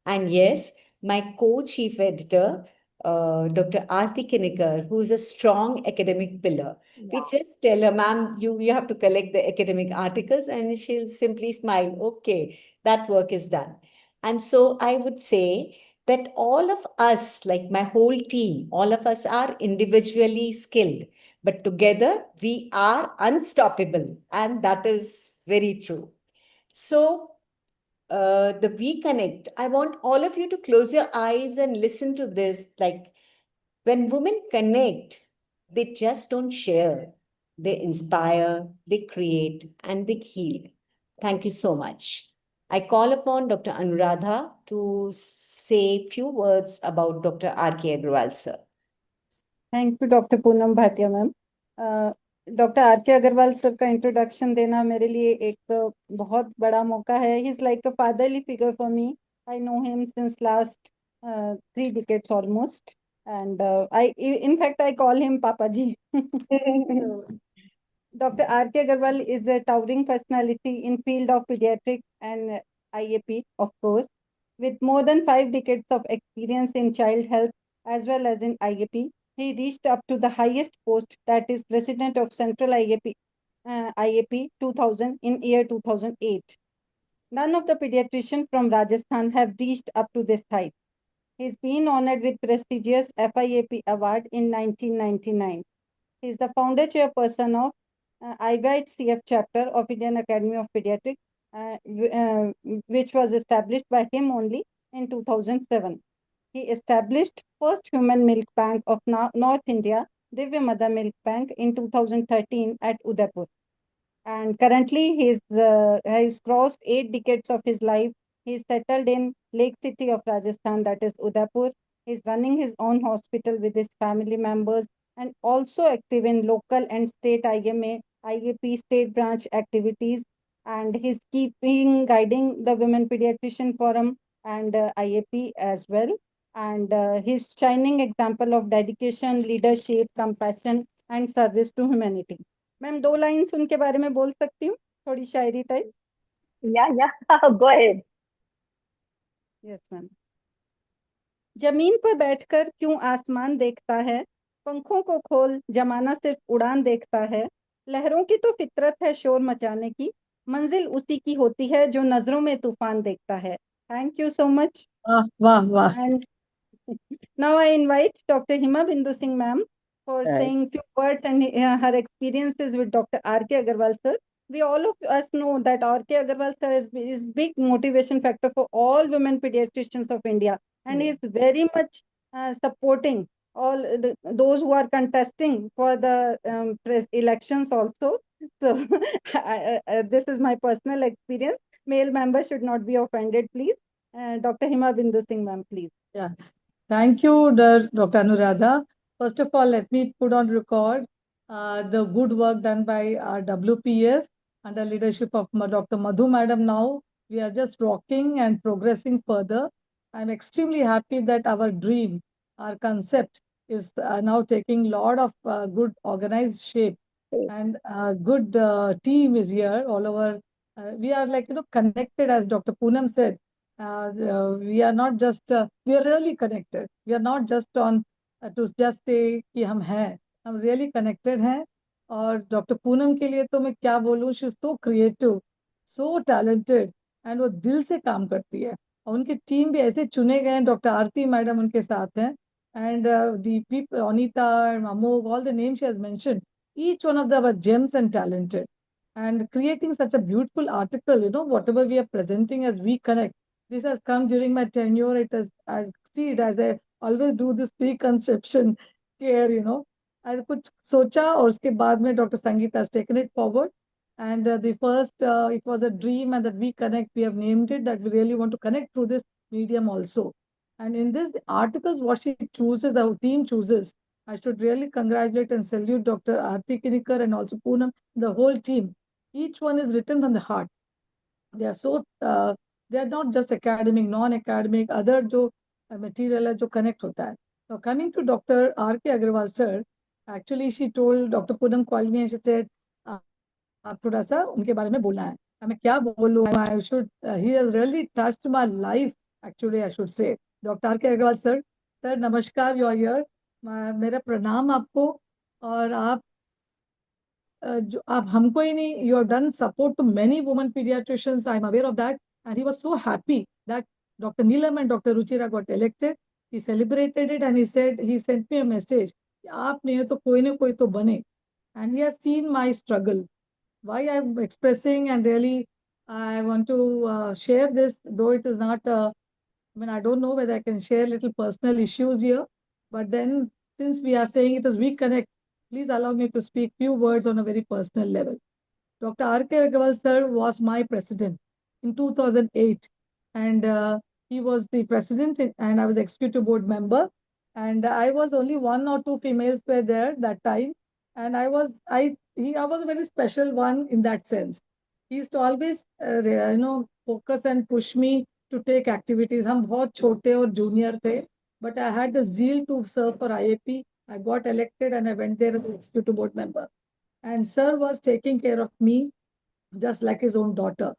And yes, my co-chief editor, Dr. Aarti Kinikar, who is a strong academic pillar. We just tell her, ma'am, you have to collect the academic articles, and she'll simply smile, okay, that work is done. And so I would say that all of us, like my whole team, all of us are individually skilled, but together we are unstoppable. And that is very true. So, the We Connect, I want all of you to close your eyes and listen to this. Like, when women connect, they just don't share, they inspire, they create, and they heal. Thank you so much. I call upon Dr. Anuradha to say a few words about Dr. R.K. Agrawal, sir. Thank you doctor Poonam Bhatia ma'am. Doctor R के Agarwal sir का introduction देना मेरे लिए एक बहुत बड़ा मौका है. He is like a fatherly figure for me. I know him since last 3 decades almost, and in fact I call him Papa Ji. So, Dr. R.K. Agarwal is a towering personality in field of pediatrics and IAP, of course, with more than 5 decades of experience in child health as well as in IAP. He reached up to the highest post, that is President of Central IAP 2000 in year 2008. None of the pediatricians from Rajasthan have reached up to this height. He's been honored with prestigious FIAP award in 1999. He is the founder chairperson of IBIT-CF chapter of Indian Academy of Pediatrics, which was established by him only in 2007. He established first human milk bank of North India, Divya Mother Milk Bank, in 2013 at Udaipur. And currently he's crossed 8 decades of his life. He's settled in Lake City of Rajasthan, that is Udaipur. He's running his own hospital with his family members and also active in local and state IAP state branch activities. And he's guiding the Women Pediatrician Forum and IAP as well. And his shining example of dedication, leadership, compassion, and service to humanity. Ma'am 2 lines उनके बारे में बोल सकती हूँ, थोड़ी शायरी type? Yeah, go ahead. Yes ma'am. जमीन पर बैठकर क्यों आसमान देखता है, पंखों को खोल जमाना सिर्फ उड़ान देखता है, लहरों की तो फितरत है शोर मचाने की, मंजिल उसी की होती है जो नजरों में तूफान देखता है। Thank you so much. वाह वाह वाह। And now I invite Dr. Hima Bindu Singh ma'am for saying few words and her experiences with Dr. R.K. Agarwal sir. We all of us know that R.K. Agarwal sir is big motivation factor for all women pediatricians of India, and he is very much supporting all those who are contesting for the elections also. So this is my personal experience. Male members should not be offended, please. Dr. Hima Bindu Singh ma'am, please. Yeah. Thank you, Dr. Anuradha. First of all, let me put on record the good work done by our WPF under leadership of Dr. Madhu Madam. Now we are just rocking and progressing further. I'm extremely happy that our dream, our concept is now taking a lot of good organized shape, and a good team is here all over. We are like, connected, as Dr. Poonam said. We are not just, we are really connected. We are not just on to just say कि हम really connected हैं. और doctor Poonam के लिए तो मैं क्या बोलूँ, she is so creative, so talented, and वो दिल से काम करती है. और उनकी टीम भी ऐसे चुने गए हैं, डॉक्टर आरती मैडम उनके साथ हैं, and the people, Anita and Amog, all the names she has mentioned, each one of them are gems and talented. And creating such a beautiful article, whatever we are presenting as We Connect, this has come during my tenure. It has, I see it as I always do this preconception care, I कुछ सोचा और उसके बाद में Dr. Sangeeta has taken it forward. And the first, it was a dream, and that We Connect, we have named it, that we really want to connect through this medium also. And in this, the articles, what she chooses, our team chooses, I should really congratulate and salute Dr. Aarti Kinikar and also Poonam, the whole team. Each one is written from the heart. They are so, they are not just academic, non-academic, other जो material है जो connect होता है. So coming to Dr. R.K. Agarwal sir, actually she told, Dr. Poonam called me and she said, आप थोड़ा सा उनके बारे में बोलना है. मैं क्या बोलूँ? I should, he has really touched my life, actually I should say. Dr. R.K. Agarwal sir, नमस्कार, you are here. मेरा प्रणाम आपको. और आप जो आप हमको ही नहीं, you have done support to many women pediatricians. I'm aware of that, and he was so happy that Dr. Neelam and Dr. Ruchira got elected. He celebrated it, and he said, he sent me a message, आप नहीं हो तो कोई ना कोई तो बने. And he has seen my struggle. Why I'm expressing, and really I want to share this, though it is not, I don't know whether I can share little personal issues here, but then since we are saying it is We Connect, please allow me to speak few words on a very personal level. Dr. R.K. Agarwal sir was my president in 2008, and he was the president, and I was executive board member, and I was only 1 or 2 females were there that time, and I was a very special one in that sense. He used to always focus and push me to take activities. हम बहुत छोटे और junior थे, but I had the zeal to serve for IAP. I got elected and I went there as an executive board member. And sir was taking care of me just like his own daughter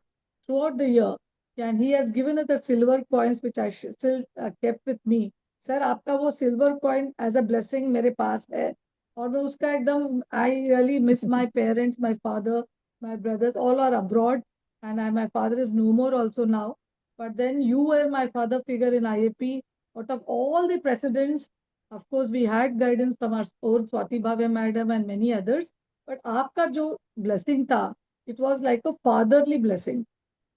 throughout the year. And he has given us the silver coins, which I still kept with me. Sir, आपका वो silver coin as a blessing मेरे पास है. और मैं उसका एकदम, I really miss my parents, my father, my brothers, all are abroad. And my father is no more also now. But then you were my father figure in IAP. Out of all the presidents, of course, we had guidance from our own Swati Bhavya madam and many others. But आपका जो blessing था, it was like a fatherly blessing.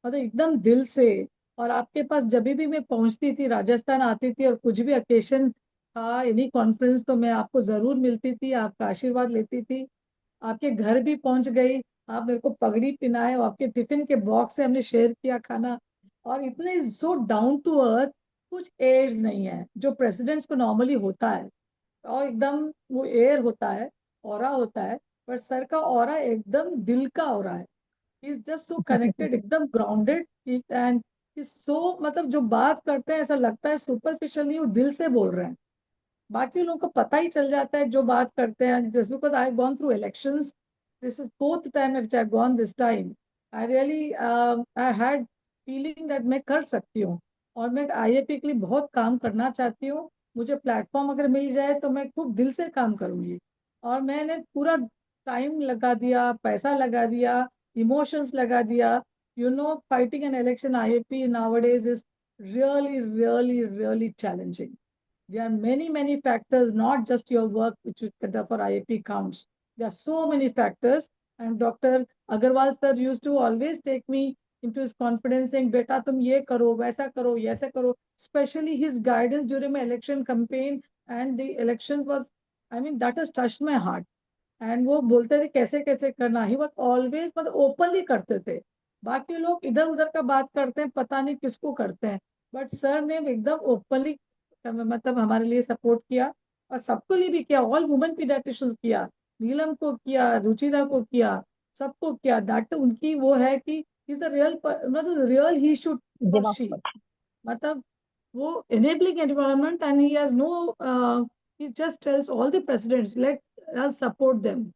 मतलब एकदम दिल से. और आपके पास जब भी मैं पहुंचती थी, राजस्थान आती थी और कुछ भी ओकेशन था, एनी कॉन्फ्रेंस, तो मैं आपको जरूर मिलती थी, आपका आशीर्वाद लेती थी. आपके घर भी पहुंच गई, आप मेरे को पगड़ी पिनाए और आपके टिफिन के बॉक्स से हमने शेयर किया खाना. और इतने सो डाउन टू अर्थ, कुछ एड्स नहीं है जो प्रेसिडेंट्स को नॉर्मली होता है. और एकदम वो एयर होता है, ऑरा होता है, पर सर का ऑरा एकदम दिल का ऑरा है. He's just so connected, एकदम grounded, and he's so, मतलब जो बात करते हैं ऐसा लगता है सुपरफिशियल नहीं, वो दिल से बोल रहे हैं. बाकी लोगों को पता ही चल जाता है जो बात करते हैं. Just because I have gone through elections, This is fourth time which I've gone this time. I really I had feeling that मैं कर सकती हूँ और मैं IAP के लिए बहुत काम करना चाहती हूँ. मुझे प्लेटफॉर्म अगर मिल जाए तो मैं खूब दिल से काम करूंगी और मैंने पूरा टाइम लगा दिया, पैसा लगा दिया, इमोशंस लगा दिया. Fighting an election IAP nowadays is really challenging. There are many factors, not just your work, which is for IAP counts. There are so many factors. And Dr. Agarwal sir used to always take me into his confidence saying, Beta, tum ye karo, waisa karo, yaisa karo. Especially his guidance during my election campaign and the election was, that has touched my heart. And वो बोलते थे कैसे कैसे करना. He was always मतलब openly करते थे. बाकी लोग इधर उधर का बात करते हैं, पता नहीं किसको करते हैं, बट सर ने एकदम ओपनली मतलब हमारे लिए सपोर्ट किया और सबको लिए भी किया. ऑल वुमेन पीडियाट्रिशियंस किया, नीलम को किया, रुचिरा को किया, सबको किया. दैट उनकी वो है कि इज द रियल मतलब रियल ही शुड शी मतलब वो enabling environment and he has no he just tells all the presidents let us support them,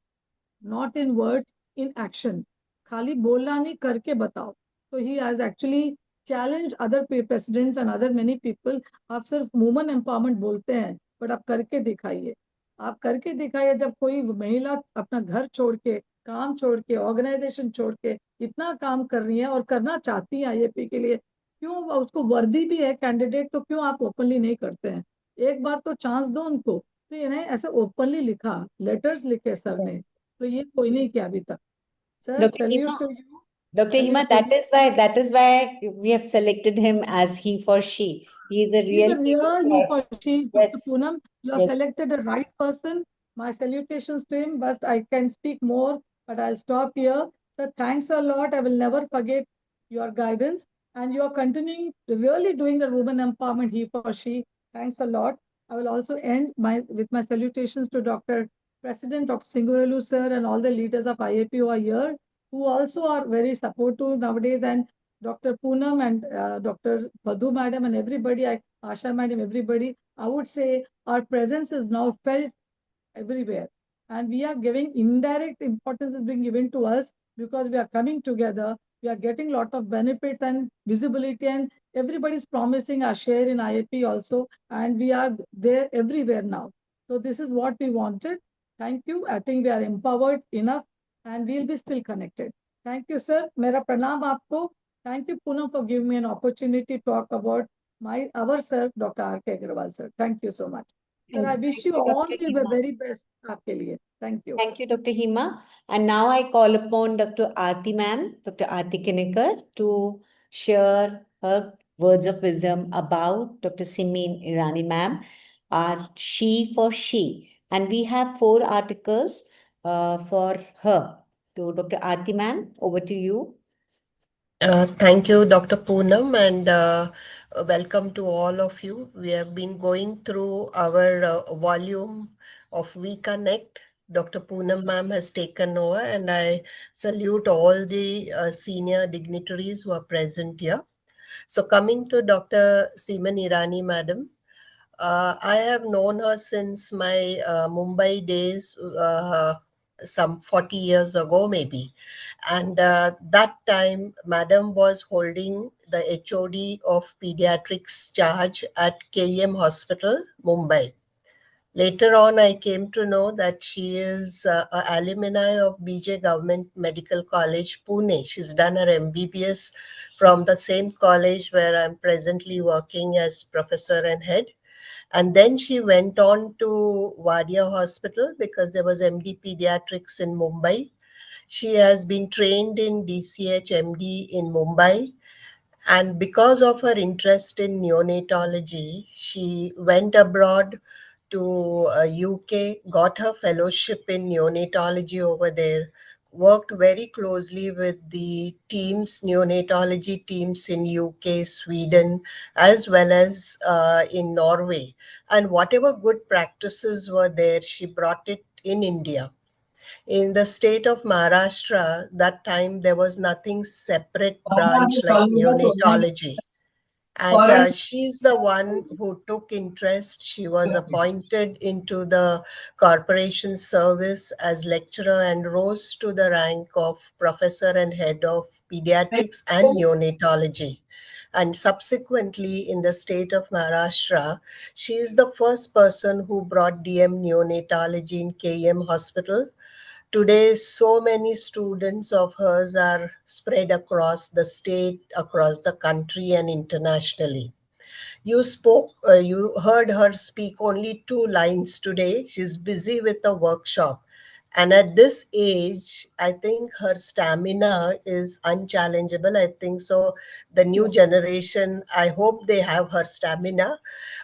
not in words, in action. खाली बोलना नहीं, करके बताओ. So he has actually challenged other presidents and other many people. आप सिर्फ women empowerment बोलते हैं, but आप करके दिखाइए. आप करके दिखाइए. जब कोई महिला अपना घर छोड़ के, काम छोड़ के, ऑर्गेनाइजेशन छोड़ के इतना काम कर रही है और करना चाहती है IAP के लिए, क्यों उसको वर्दी भी है कैंडिडेट, तो क्यों आप ओपनली नहीं करते हैं? एक बार तो चांस दो उनको. तो ये नहीं ऐसे ओपनली लिखा, लेटर्स लिखे सर ने, तो ये कोई नहीं किया अभी तक. Sir salute to you. Dr. Hima, that is why we have selected him as he for she. He is a He's real a real he for she. Dr. Poonam, you have yes. selected the right person. My salutations to him, but I can speak more, but I'll stop here. Sir, thanks a lot. I will never forget your guidance, and you are continuing really doing the women empowerment he for she. Thanks a lot. I will also end with my salutations to Dr. President Dr. Singuralu sir and all the leaders of IAP who are here, who also are very supportive nowadays, and Dr. Poonam and Dr. Badhu madam and everybody, Asha madam, everybody, I would say our presence is now felt everywhere. And we are giving indirect importance is being given to us because we are coming together. We are getting a lot of benefits and visibility, and everybody's promising our share in IAP also. And we are there everywhere now. So this is what we wanted. Thank you. I think we are empowered enough and we'll be still connected. Thank you, sir. Mera pranam aapko. Thank you, Poonam, for giving me an opportunity to talk about our sir, Dr. R.K. Agarwal, sir. Thank you so much. Sir, I wish you all the very best. Thank you. Thank you, Dr. Hima. And now I call upon Dr. Aarti ma'am, Dr. Aarti Kinekar, to share her words of wisdom about Dr. Simin Irani ma'am, our she for she. And we have 4 articles for her. So, Dr. Aarti ma'am, over to you. Thank you, Dr. Poonam, and welcome to all of you. We have been going through our volume of We Connect. Dr. Poonam ma'am has taken over, and I salute all the senior dignitaries who are present here. So coming to Dr. Seeman Irani madam, I have known her since my Mumbai days, some 40 years ago maybe. And that time, madam was holding the HOD of pediatrics charge at KEM Hospital, Mumbai. Later on, I came to know that she is an alumni of BJ Government Medical College, Pune. She's done her MBBS from the same college where I'm presently working as professor and head. And then she went on to Wadia Hospital because there was MD Pediatrics in Mumbai. She has been trained in DCH MD in Mumbai. And because of her interest in neonatology, she went abroad to UK, got her fellowship in neonatology over there, worked very closely with the teams, neonatology teams in UK, Sweden, as well as in Norway. And whatever good practices were there, she brought it in India. In the state of Maharashtra, that time there was nothing separate branch like neonatology. And she's the one who took interest. She was appointed into the corporation service as lecturer and rose to the rank of professor and head of pediatrics and neonatology. And subsequently, in the state of Maharashtra, she is the first person who brought DM neonatology in KM Hospital. Today, so many students of hers are spread across the state, across the country, and internationally. You heard her speak only 2 lines today. She's busy with a workshop. And at this age, I think her stamina is unchallengeable. I think so. The new generation, I hope they have her stamina.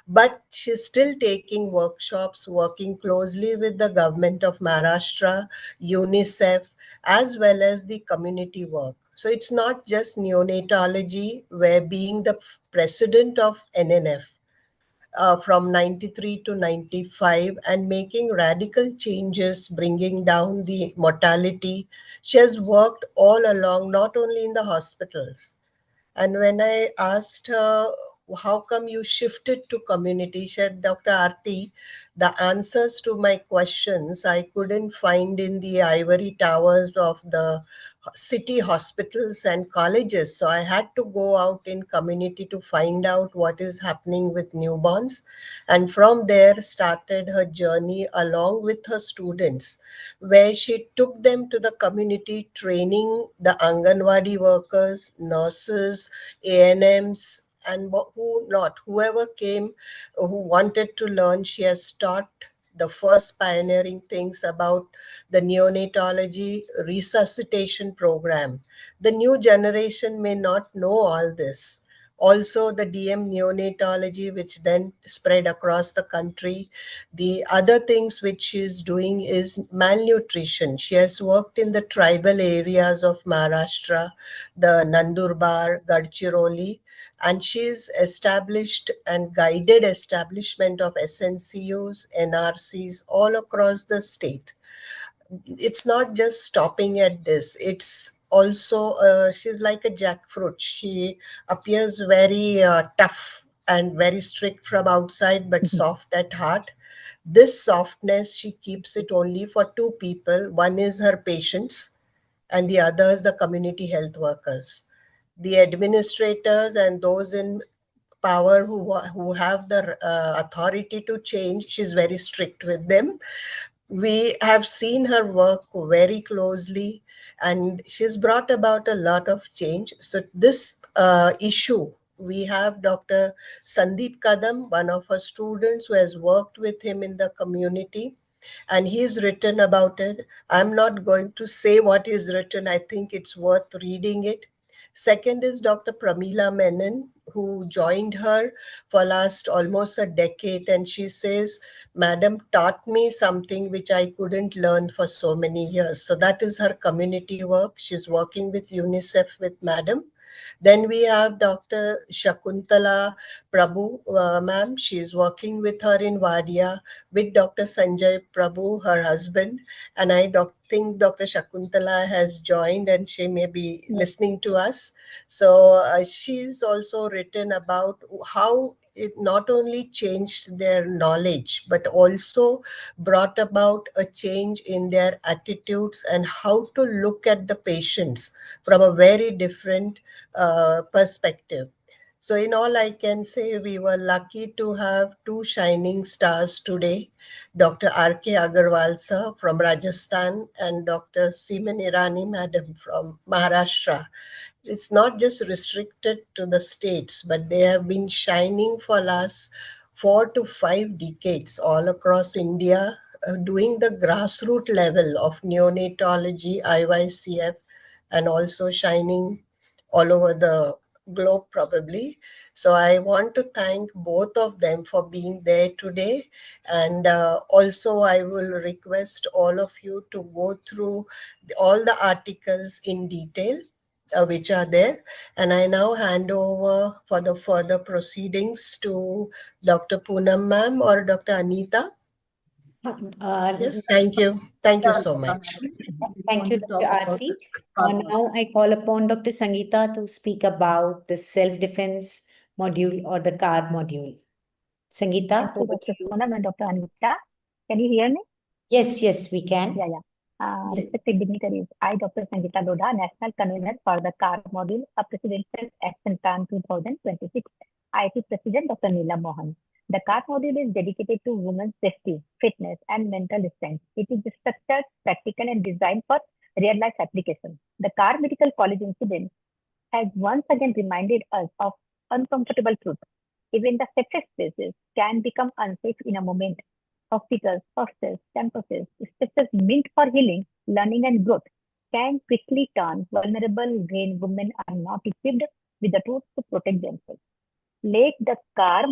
But she's still taking workshops, working closely with the government of Maharashtra, UNICEF, as well as the community work. So it's not just neonatology, where being the president of NNF from 93 to 95 and making radical changes, bringing down the mortality. She has worked all along, not only in the hospitals. And when I asked her, how come you shifted to community? She said, Dr. Aarti, the answers to my questions I couldn't find in the ivory towers of the city hospitals and colleges. So I had to go out in community to find out what is happening with newborns. And from there started her journey along with her students, where she took them to the community, training the Anganwadi workers, nurses, ANMs, and whoever came who wanted to learn. She has taught the first pioneering things about the neonatology resuscitation program. The new generation may not know all this. Also, the DM neonatology, which then spread across the country. The other things which she is doing is malnutrition. She has worked in the tribal areas of Maharashtra, the Nandurbar, Gadchiroli, and she's established and guided establishment of SNCUs, NRCs all across the state. It's not just stopping at this. It's also, she's like a jackfruit. She appears very tough and very strict from outside, but soft at heart. This softness, she keeps it only for 2 people. One is her patients, and the other is the community health workers. The administrators and those in power who have the authority to change, she's very strict with them. We have seen her work very closely, and she's brought about a lot of change. So this issue, we have Dr. Sandeep Kadam, one of her students who has worked with him in the community, and he's written about it. I'm not going to say what is written. I think it's worth reading it. Second is Dr. Pramila Menon, who joined her for last almost a decade. And she says, Madam taught me something which I couldn't learn for so many years. So that is her community work. She's working with UNICEF with Madam. Then we have Dr. Shakuntala Prabhu, ma'am. She's working with her in Wadia with Dr. Sanjay Prabhu, her husband. And I think Dr. Shakuntala has joined and she may be listening to us. So she's also written about how it not only changed their knowledge, but also brought about a change in their attitudes and how to look at the patients from a very different perspective. So in all, I can say we were lucky to have 2 shining stars today, Dr. R.K. Agarwal sir from Rajasthan and Dr. Seeman Irani madam from Maharashtra. It's not just restricted to the states, but they have been shining for last 4 to 5 decades all across India, doing the grassroots level of neonatology, IYCF, and also shining all over the globe probably. So I want to thank both of them for being there today. And also I will request all of you to go through all the articles in detail which are there. And I now hand over for the further proceedings to Dr. Poonam ma'am or Dr. Anita. Yes, thank you. Thank you so much. Thank you, Dr. Aarti. Now I call upon Dr. Sangeeta to speak about the self-defense module or the CAR module. Sangeeta, Thank you, over to Dr. you. Poonam and Dr. Anita. Can you hear me? Yes, we can. Yeah. Respected dignitaries, I, Dr. Sangeeta Lodha, National Convener for the CAR module, a Presidential Action Plan 2026, IIT President Dr. Neela Mohan. The CAR module is dedicated to women's safety, fitness, and mental strength. It is structured, practical, and designed for real-life application. The CAR Medical College incident has once again reminded us of uncomfortable truth. Even the safest spaces can become unsafe in a moment. Hospitals, hostels, campuses, spaces meant for healing, learning, and growth can quickly turn vulnerable when women are not equipped with the tools to protect themselves. Let the CAR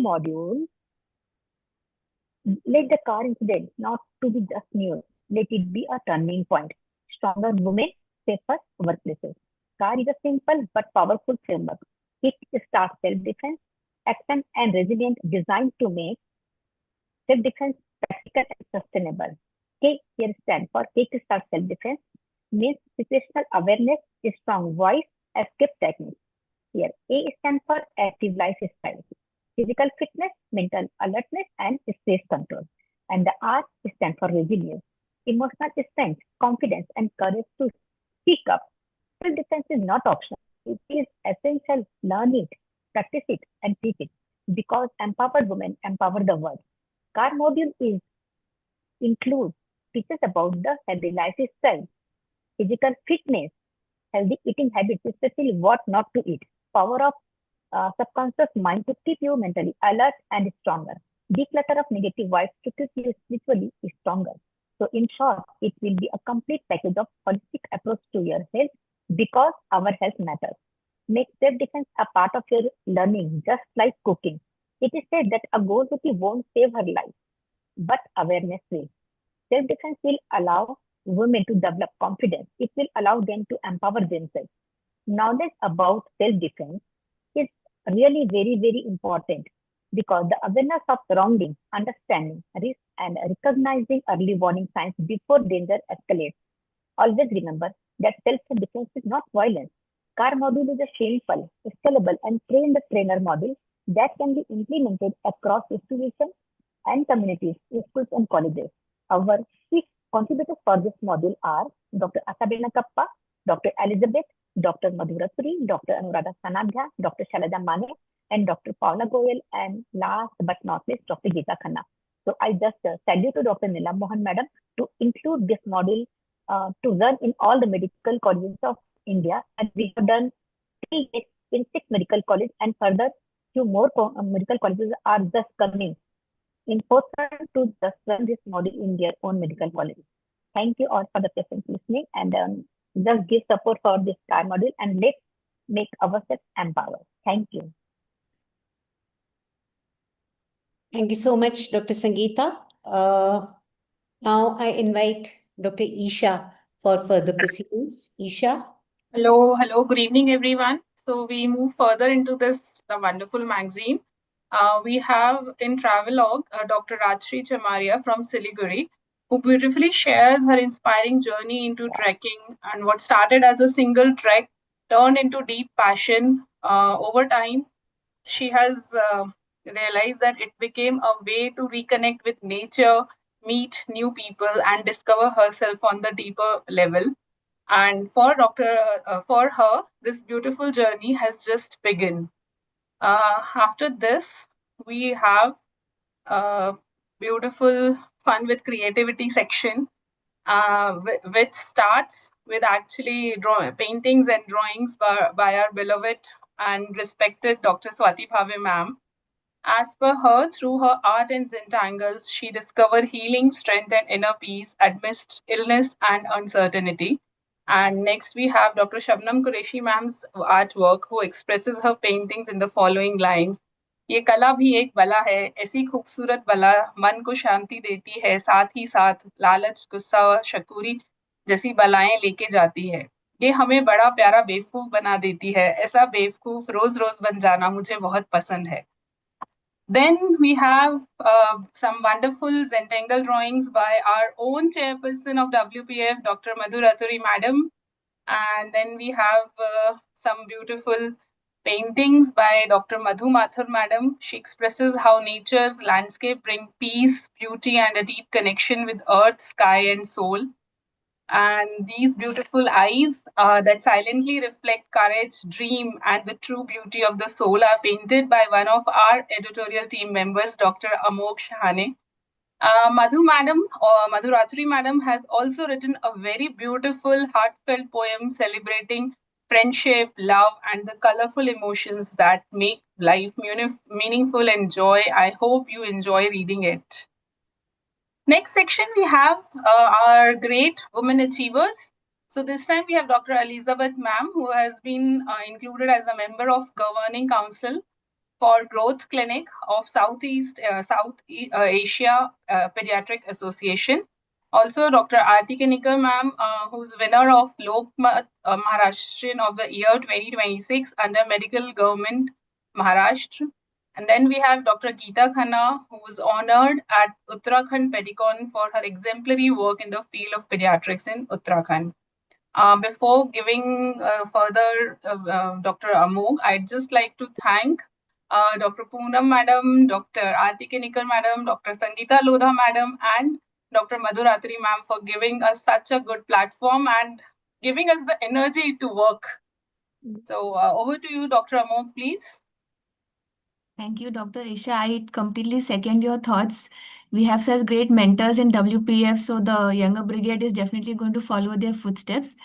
incident not to be just news. Let it be a turning point. Stronger women, safer workplaces. CAR is a simple but powerful framework. It starts self-defense, action, and resilient, designed to make self-defense practical and sustainable. K here stands for Kickstart Self-Defense, means situational awareness, a strong voice, escape techniques. Here, A stands for active lifestyle, physical fitness, mental alertness, and stress control. And the R stands for resilience, emotional strength, confidence, and courage to speak up. Self-defense is not optional. It is essential. Learn it, practice it, and teach it. Because empowered women empower the world. CAR module includes teaches about the healthy lifestyle, physical fitness, healthy eating habits, especially what not to eat, power of subconscious mind to keep you mentally alert and stronger, declutter of negative vibes to keep you spiritually stronger. So in short, it will be a complete package of holistic approach to your health because our health matters. Make self-defense a part of your learning, just like cooking. It is said that a goal won't save her life, but awareness will. Self-defense will allow women to develop confidence. It will allow them to empower themselves. Knowledge about self-defense is really very, very important because the awareness of surroundings, understanding risk, and recognizing early warning signs before danger escalates. Always remember that self-defense is not violence. CAR module is a simple, scalable, and trained trainer model that can be implemented across institutions and communities, schools, and colleges. Our key contributors for this module are Dr. Asabena Kappa, Dr. Elizabeth, Dr. Madhura Suri, Dr. Anuradha Sanadhya, Dr. Shalada Mane, and Dr. Paula Goyal, and last but not least, Dr. Geeta Khanna. So I just salute to Dr. Neela Mohan Madam to include this module to run in all the medical colleges of India, and we have done 3 years in 6 medical colleges, and further 2 more medical colleges are just coming in person to just run this module in their own medical colleges. Thank you all for the patient listening, and just give support for this CAR module, and let's make ourselves empowered. Thank you. Thank you so much, Dr. Sangeeta. Now I invite Dr. Isha for further proceedings. Isha. Hello, good evening, everyone. So we move further into the wonderful magazine. We have in Travelogue Dr. Rajshri Chamaria from Siliguri, who beautifully shares her inspiring journey into trekking and what started as a single trek turned into deep passion. Over time, she has realized that it became a way to reconnect with nature, meet new people, and discover herself on the deeper level. And for her, this beautiful journey has just begun. After this, we have a beautiful fun with creativity section, which starts with actually paintings and drawings by our beloved and respected Dr. Swati Bhave ma'am. As per her, through her art and Zentangles, she discovered healing, strength, and inner peace amidst illness and uncertainty. And next, we have Dr. Shabnam Qureshi ma'am's artwork, who expresses her paintings in the following lines. ये कला भी एक बला है, ऐसी खूबसूरत बला मन को शांति देती है, साथ ही साथ लालच, गुस्सा और शकूरी जैसी बलाएं लेके जाती है. ये हमें बड़ा प्यारा बेवकूफ बना देती है. ऐसा बेवकूफ रोज रोज बन जाना मुझे बहुत पसंद है. Then we have some wonderful Zentangle drawings by our own chairperson of WPF, Dr. Madhura Suri madam. And then we have some beautiful paintings by Dr. Madhu Mathur Madam. She expresses how nature's landscape bring peace, beauty, and a deep connection with earth, sky, and soul. And these beautiful eyes that silently reflect courage, dream, and the true beauty of the soul are painted by one of our editorial team members, Dr. Amok Shahane. Madhu Ratri Madam has also written a very beautiful, heartfelt poem celebrating friendship, love, and the colorful emotions that make life meaningful and joy. I hope you enjoy reading it. Next section, we have our great women achievers. So this time we have Dr. Elizabeth Ma'am, who has been included as a member of Governing Council for Growth Clinic of South Asia Pediatric Association. Also, Dr. Aarti Kenikar ma'am, who's winner of Lokmat Maharashtrian of the year 2026 under Medical Government Maharashtra. And then we have Dr. Geeta Khanna, who was honored at Uttarakhand Pedicon for her exemplary work in the field of pediatrics in Uttarakhand. Before giving further Dr. Amog, I'd just like to thank Dr. Poonam Madam, Dr. Aarti Kenikar Madam, Dr. Sangeeta Lodha Madam, and Dr. Madhu Ratri Ma'am for giving us such a good platform and giving us the energy to work. So over to you, Dr. Amog, please. Thank you, Dr. Isha. I completely second your thoughts. We have such great mentors in WPF, so the younger brigade is definitely going to follow their footsteps.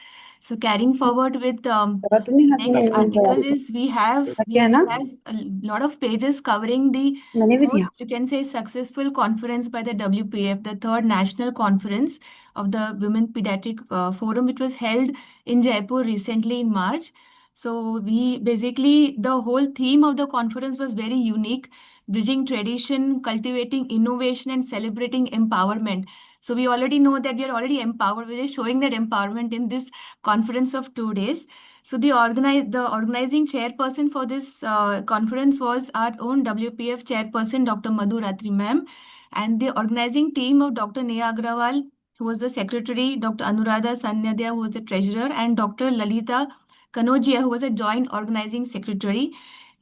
So carrying forward with next article is we have a lot of pages covering the most, you can say, successful conference by the WPF, the third national conference of the Women Pediatric Forum, which was held in Jaipur recently in March. So we basically, the whole theme of the conference was very unique, bridging tradition, cultivating innovation, and celebrating empowerment. So we already know that we are already empowered. We're just showing that empowerment in this conference of 2 days. So the organizing chairperson for this conference was our own WPF chairperson, Dr. Madhu Ratri ma'am, and the organizing team of Dr. Neha Agrawal, who was the secretary, Dr. Anuradha Sanyadya, who was the treasurer, and Dr. Lalita Kanojia, who was a joint organizing secretary.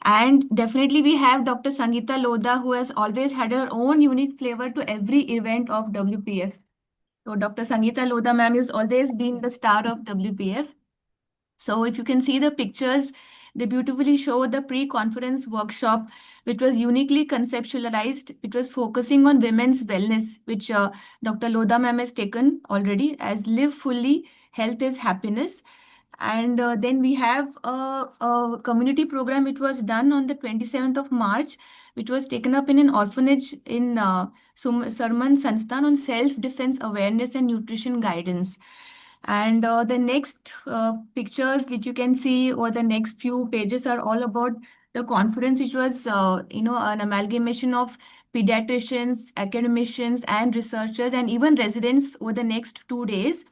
And definitely we have Dr. Sangeeta Lodha, who has always had her own unique flavor to every event of WPF. So Dr. Sangeeta Lodha ma'am has always been the star of WPF. So if you can see the pictures, they beautifully show the pre-conference workshop, which was uniquely conceptualized. It was focusing on women's wellness, which Dr. Lodha ma'am has taken already as Live Fully, Health is Happiness. And then we have a community program which was done on the 27th of March, which was taken up in an orphanage in Sarman Sansthan on self-defense awareness and nutrition guidance. And the next pictures which you can see, or the next few pages, are all about the conference, which was an amalgamation of pediatricians, academicians, and researchers, and even residents over the next 2 days.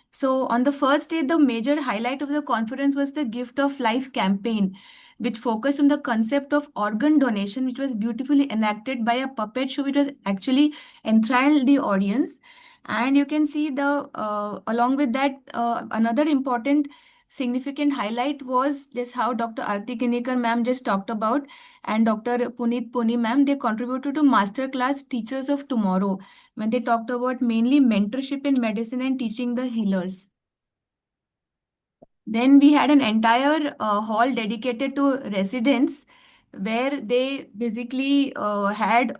So on the first day, the major highlight of the conference was the Gift of Life campaign, which focused on the concept of organ donation, which was beautifully enacted by a puppet show, which was actually enthralled the audience. And you can see along with that, another important significant highlight was this, how Dr. Aarti Kenikar ma'am just talked about, and Dr. Puneet Poni ma'am, they contributed to Masterclass Teachers of Tomorrow, when they talked about mainly mentorship in medicine and teaching the healers. Then we had an entire hall dedicated to residents, where they basically had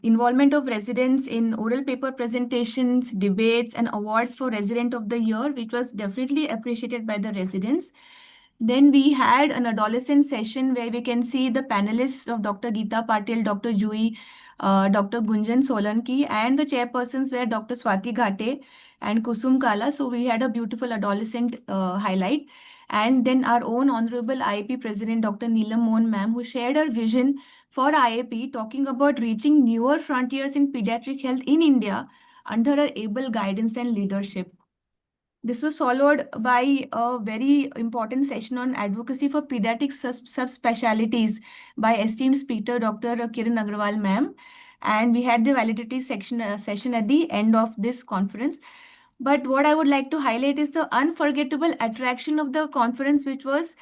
involvement of residents in oral paper presentations, debates, and awards for Resident of the Year, which was definitely appreciated by the residents. Then we had an adolescent session where we can see the panelists of Dr. Geeta Patil, Dr. Jui, Dr. Gunjan Solanki, and the chairpersons were Dr. Swati Ghate and Kusum Kala. So we had a beautiful adolescent highlight. And then our own Honorable IAP President, Dr. Neelam Mohan ma'am, who shared her vision for IAP, talking about reaching newer frontiers in pediatric health in India under her able guidance and leadership. This was followed by a very important session on advocacy for pediatric subspecialties by esteemed speaker Dr. Kiran Agrawal ma'am. And we had the validity session at the end of this conference. But what I would like to highlight is the unforgettable attraction of the conference, which was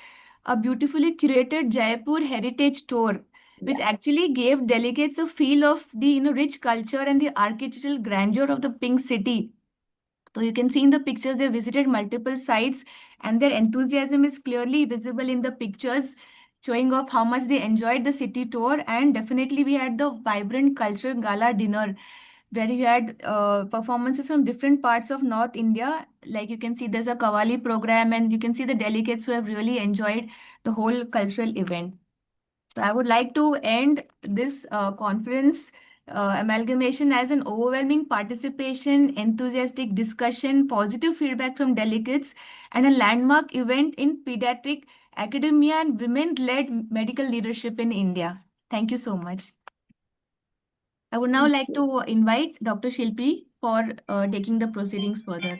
a beautifully curated Jaipur heritage tour, which actually gave delegates a feel of the rich culture and the architectural grandeur of the Pink City. So you can see in the pictures they visited multiple sites, and their enthusiasm is clearly visible in the pictures, showing off how much they enjoyed the city tour. And definitely we had the vibrant cultural gala dinner where you had performances from different parts of North India. Like you can see there's a Qawwali program, and you can see the delegates who have really enjoyed the whole cultural event. So I would like to end this conference amalgamation as an overwhelming participation, enthusiastic discussion, positive feedback from delegates, and a landmark event in pediatric academia and women-led medical leadership in India. Thank you so much. I would now like to invite Dr. Shilpi for taking the proceedings further.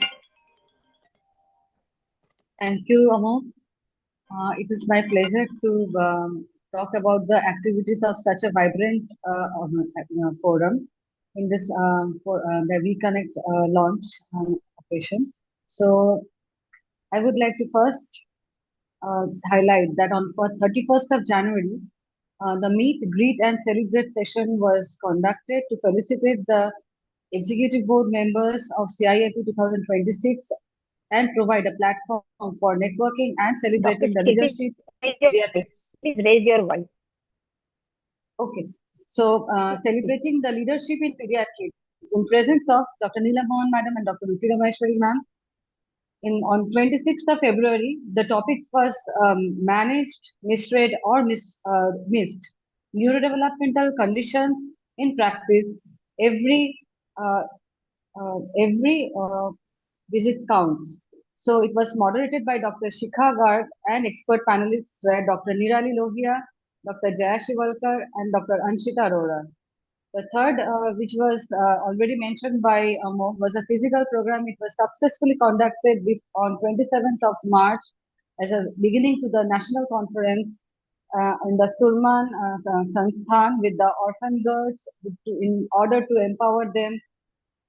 Thank you, Amo. It is my pleasure to talk about the activities of such a vibrant forum in this the WeConnect launch occasion. So I would like to first highlight that on 31st of January, the Meet, Greet and Celebrate session was conducted to felicitate the Executive Board members of CIAP 2026 and provide a platform for networking and celebrating the leadership in pediatrics. Please raise your voice. Okay. So, celebrating the leadership in pediatrics in presence of Dr. Neelam Mohan Madam and Dr. Ruchi Rameshwari Ma'am. On 26th of February, the topic was managed, misread or missed neurodevelopmental conditions in practice. Every visit counts. So it was moderated by Dr. Shikha Garg and expert panelists were Dr. Nirali Lohia, Dr. Jaya Shivalkar and Dr. Anshita Arora. The third, which was already mentioned by Mo, was a physical program. It was successfully conducted on 27th of March as a beginning to the national conference in the Surman Sansthan with the orphan girls in order to empower them.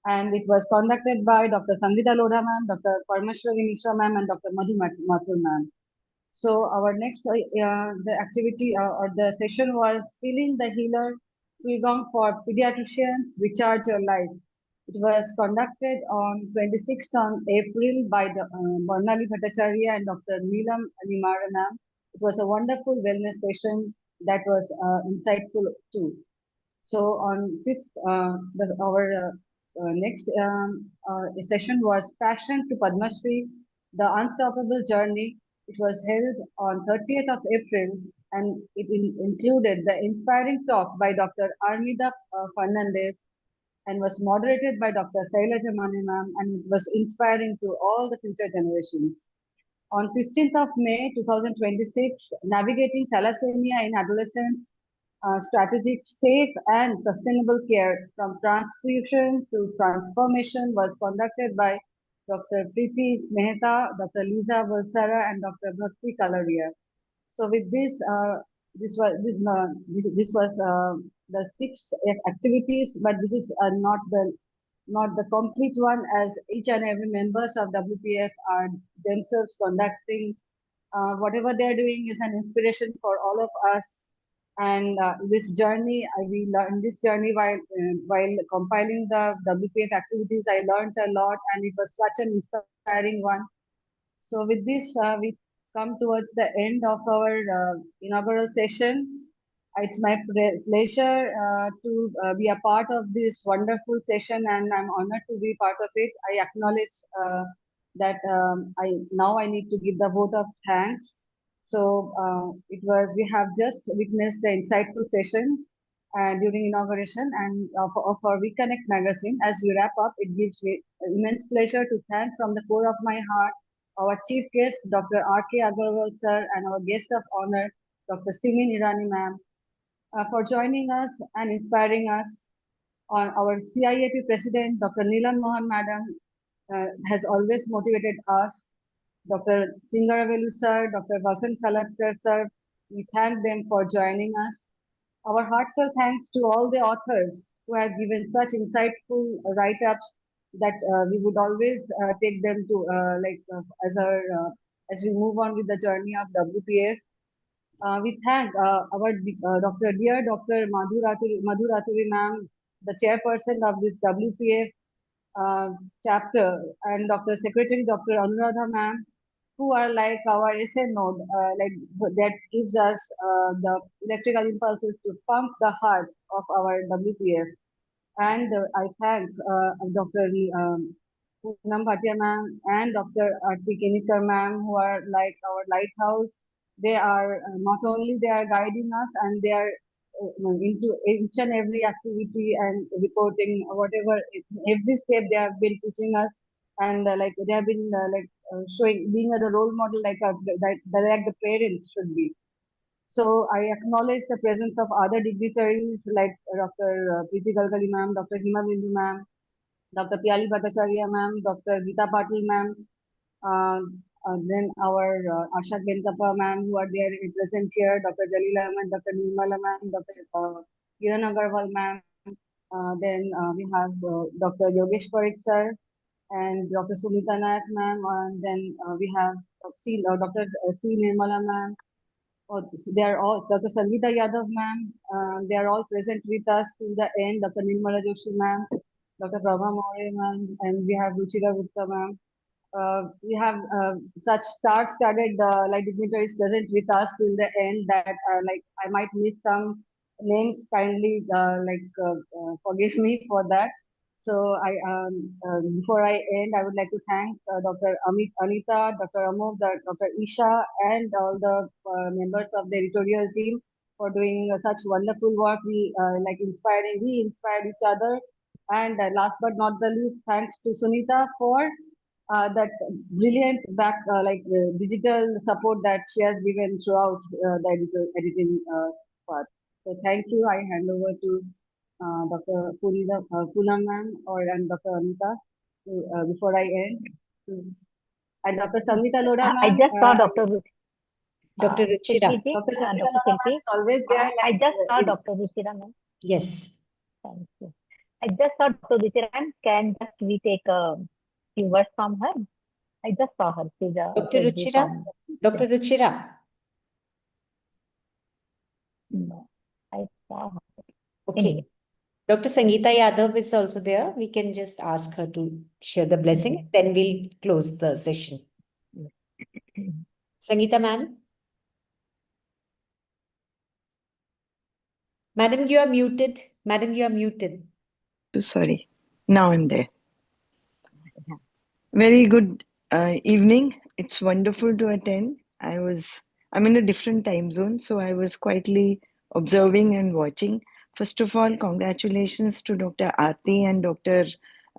And it was conducted by Dr. Sangeeta Lodha ma'am, Dr. Parmeshwari Mishra ma'am, and Dr. Madhu Mathur ma'am. So our next the activity or the session was Feeling the Healer, Qigong for Pediatricians, Recharge Your Life. It was conducted on 26th on April by the Barnali Bhattacharya and Dr. Neelam Nimara ma'am. It was a wonderful wellness session that was insightful too. So on 5th, our next session was Passion to Padma Shri, The Unstoppable Journey. It was held on 30th of April and it included the inspiring talk by Dr. Armida Fernandez and was moderated by Dr. Saila Jamani ma'am, and it was inspiring to all the future generations. On 15th of May 2026, Navigating Thalassemia in Adolescents, Strategic, Safe and Sustainable Care from Transfusion to Transformation was conducted by Dr. Preeti Mehta, Dr. Lisa Valsara and Dr. Bhakti Kalaria. So with this, this was the 6 activities, but this is not the complete one, as each and every members of WPF are themselves conducting. Whatever they are doing is an inspiration for all of us. And this journey, we learned this journey while compiling the WPF activities. I learned a lot, and it was such an inspiring one. So with this, we come towards the end of our inaugural session. It's my pleasure to be a part of this wonderful session, and I'm honored to be part of it. I acknowledge that I need to give the vote of thanks. So we have just witnessed the insightful session during inauguration and of our WeConnect magazine. As we wrap up, it gives me immense pleasure to thank from the core of my heart our chief guest, Dr. R.K. Agarwal sir, and our guest of honor, Dr. Simin Irani ma'am, for joining us and inspiring us. Our CIAP president, Dr. Neelam Mohan madam, has always motivated us. Dr. Singaravelu sir, Dr. Vasant Kalakar sir, we thank them for joining us. Our heartfelt thanks to all the authors who have given such insightful write-ups that we would always take them to as we move on with the journey of WPF. We thank our dear Dr. Madhu Raturi ma'am, the chairperson of this WPF chapter, and Dr. Secretary Dr. Anuradha ma'am, who are like our SN node, like that gives us the electrical impulses to pump the heart of our WPF. And I thank Dr. Poonam Bhatia ma'am and Dr. Arti Kenikar ma'am, who are like our lighthouse. They are not only they are guiding us, and they are into each and every activity and reporting whatever every step they have been teaching us, and like they have been showing being the role model like the parents should be. So I acknowledge the presence of other dignitaries like Dr. Preeti Galgali ma'am, Dr. Hima Bindu ma'am, Dr. Piyali Bhattacharya ma'am, Dr. Gita Patil ma'am, uh, then our Asha Venkappa ma'am who are there present here, Dr. Jalila ma'am, Dr. Nirmala ma'am, Dr. Kiran Agarwal ma'am, then we have Dr. Yogesh Parikh sir and Dr. Sumita Nayak ma'am, and then we have Dr. C. Nirmala ma'am. They are all Dr. Sangeeta Yadav ma'am. They are all present with us till the end. Dr. Nirmala Joshi ma'am, Dr. Prabha Maurya ma'am, and we have Ruchira Gupta ma'am. We have such star-studded like dignitaries present with us till the end that like I might miss some names. Kindly forgive me for that. So before I end, I would like to thank Dr. Anita, Dr. Amol, Dr. Isha, and all the members of the editorial team for doing such wonderful work. We we inspired each other. And last but not the least, thanks to Sunita for that brilliant digital support that she has given throughout the editing part. So thank you. I hand over to Dr. Poonam ma'am and Dr. Anita before I end. And Dr. Sangeeta Lodha ma'am. I just saw Dr. Dr. Ruchira. Silpi ji, Dr. Sangeeta Dr. Lodha ma'am Silpi. is always there. I just saw Dr. Ruchira ma'am. Yes. Thank you. I just saw Dr. Ruchira ma'am. Can just we take a few words from her? I just saw her. She's a Dr. Ruchira? Dr. Ruchira? No, I saw her. Okay. Dr. Sangeeta Yadav is also there. We can just ask her to share the blessing. Then we'll close the session. Sangeeta ma'am? Madam, you are muted. Madam, you are muted. Sorry. Now I'm there. Very good evening. It's wonderful to attend. I'm in a different time zone, so I was quietly observing and watching. First of all, congratulations to Dr. Aarti and Dr.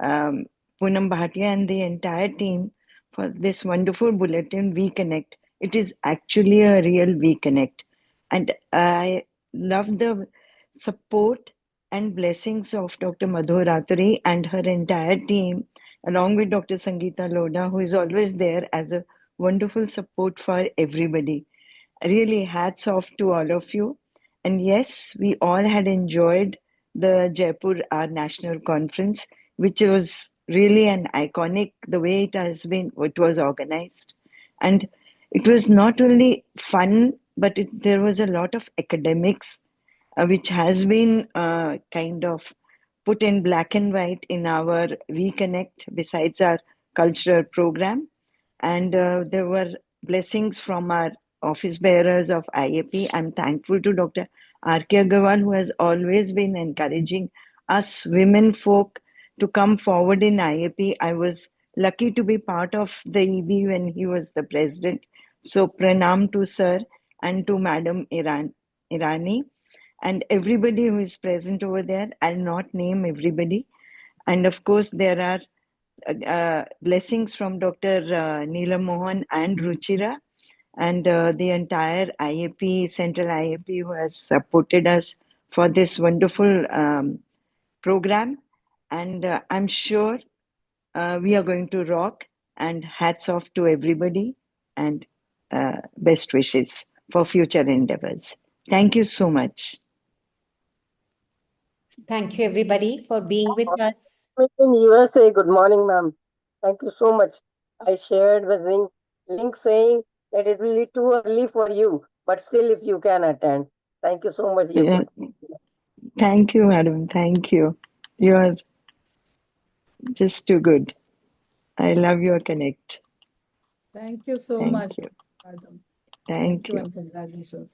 Poonam Bhatia and the entire team for this wonderful bulletin, We Connect. It is actually a real We Connect. And I love the support and blessings of Dr. Madhu Raturi and her entire team, along with Dr. Sangeeta Lodha, who is always there as a wonderful support for everybody. Really, hats off to all of you. And yes, we all had enjoyed the Jaipur our national conference, which was really an iconic the way it was organized. And it was not only fun, but there was a lot of academics, which has been kind of put in black and white in our Reconnect besides our cultural program. And there were blessings from our office bearers of IAP. I'm thankful to Dr. R.K. Agarwal, who has always been encouraging us women folk to come forward in IAP. I was lucky to be part of the EB when he was the president. So pranam to sir and to Madam Irani and everybody who is present over there. I'll not name everybody. And of course, there are blessings from Dr. Neelam Mohan and Ruchira and the entire IAP, Central IAP, who has supported us for this wonderful program. And I'm sure we are going to rock, and hats off to everybody and best wishes for future endeavors. Thank you so much. Thank you, everybody, for being with us. In USA, good morning, ma'am. Thank you so much. I shared the link saying that it will be too early for you. but still, if you can attend, thank you so much. Yeah. Thank you, madam. Thank you. You're just too good. I love your connect. Thank you so Thank much, you. madam. Thank Thank you you. and congratulations.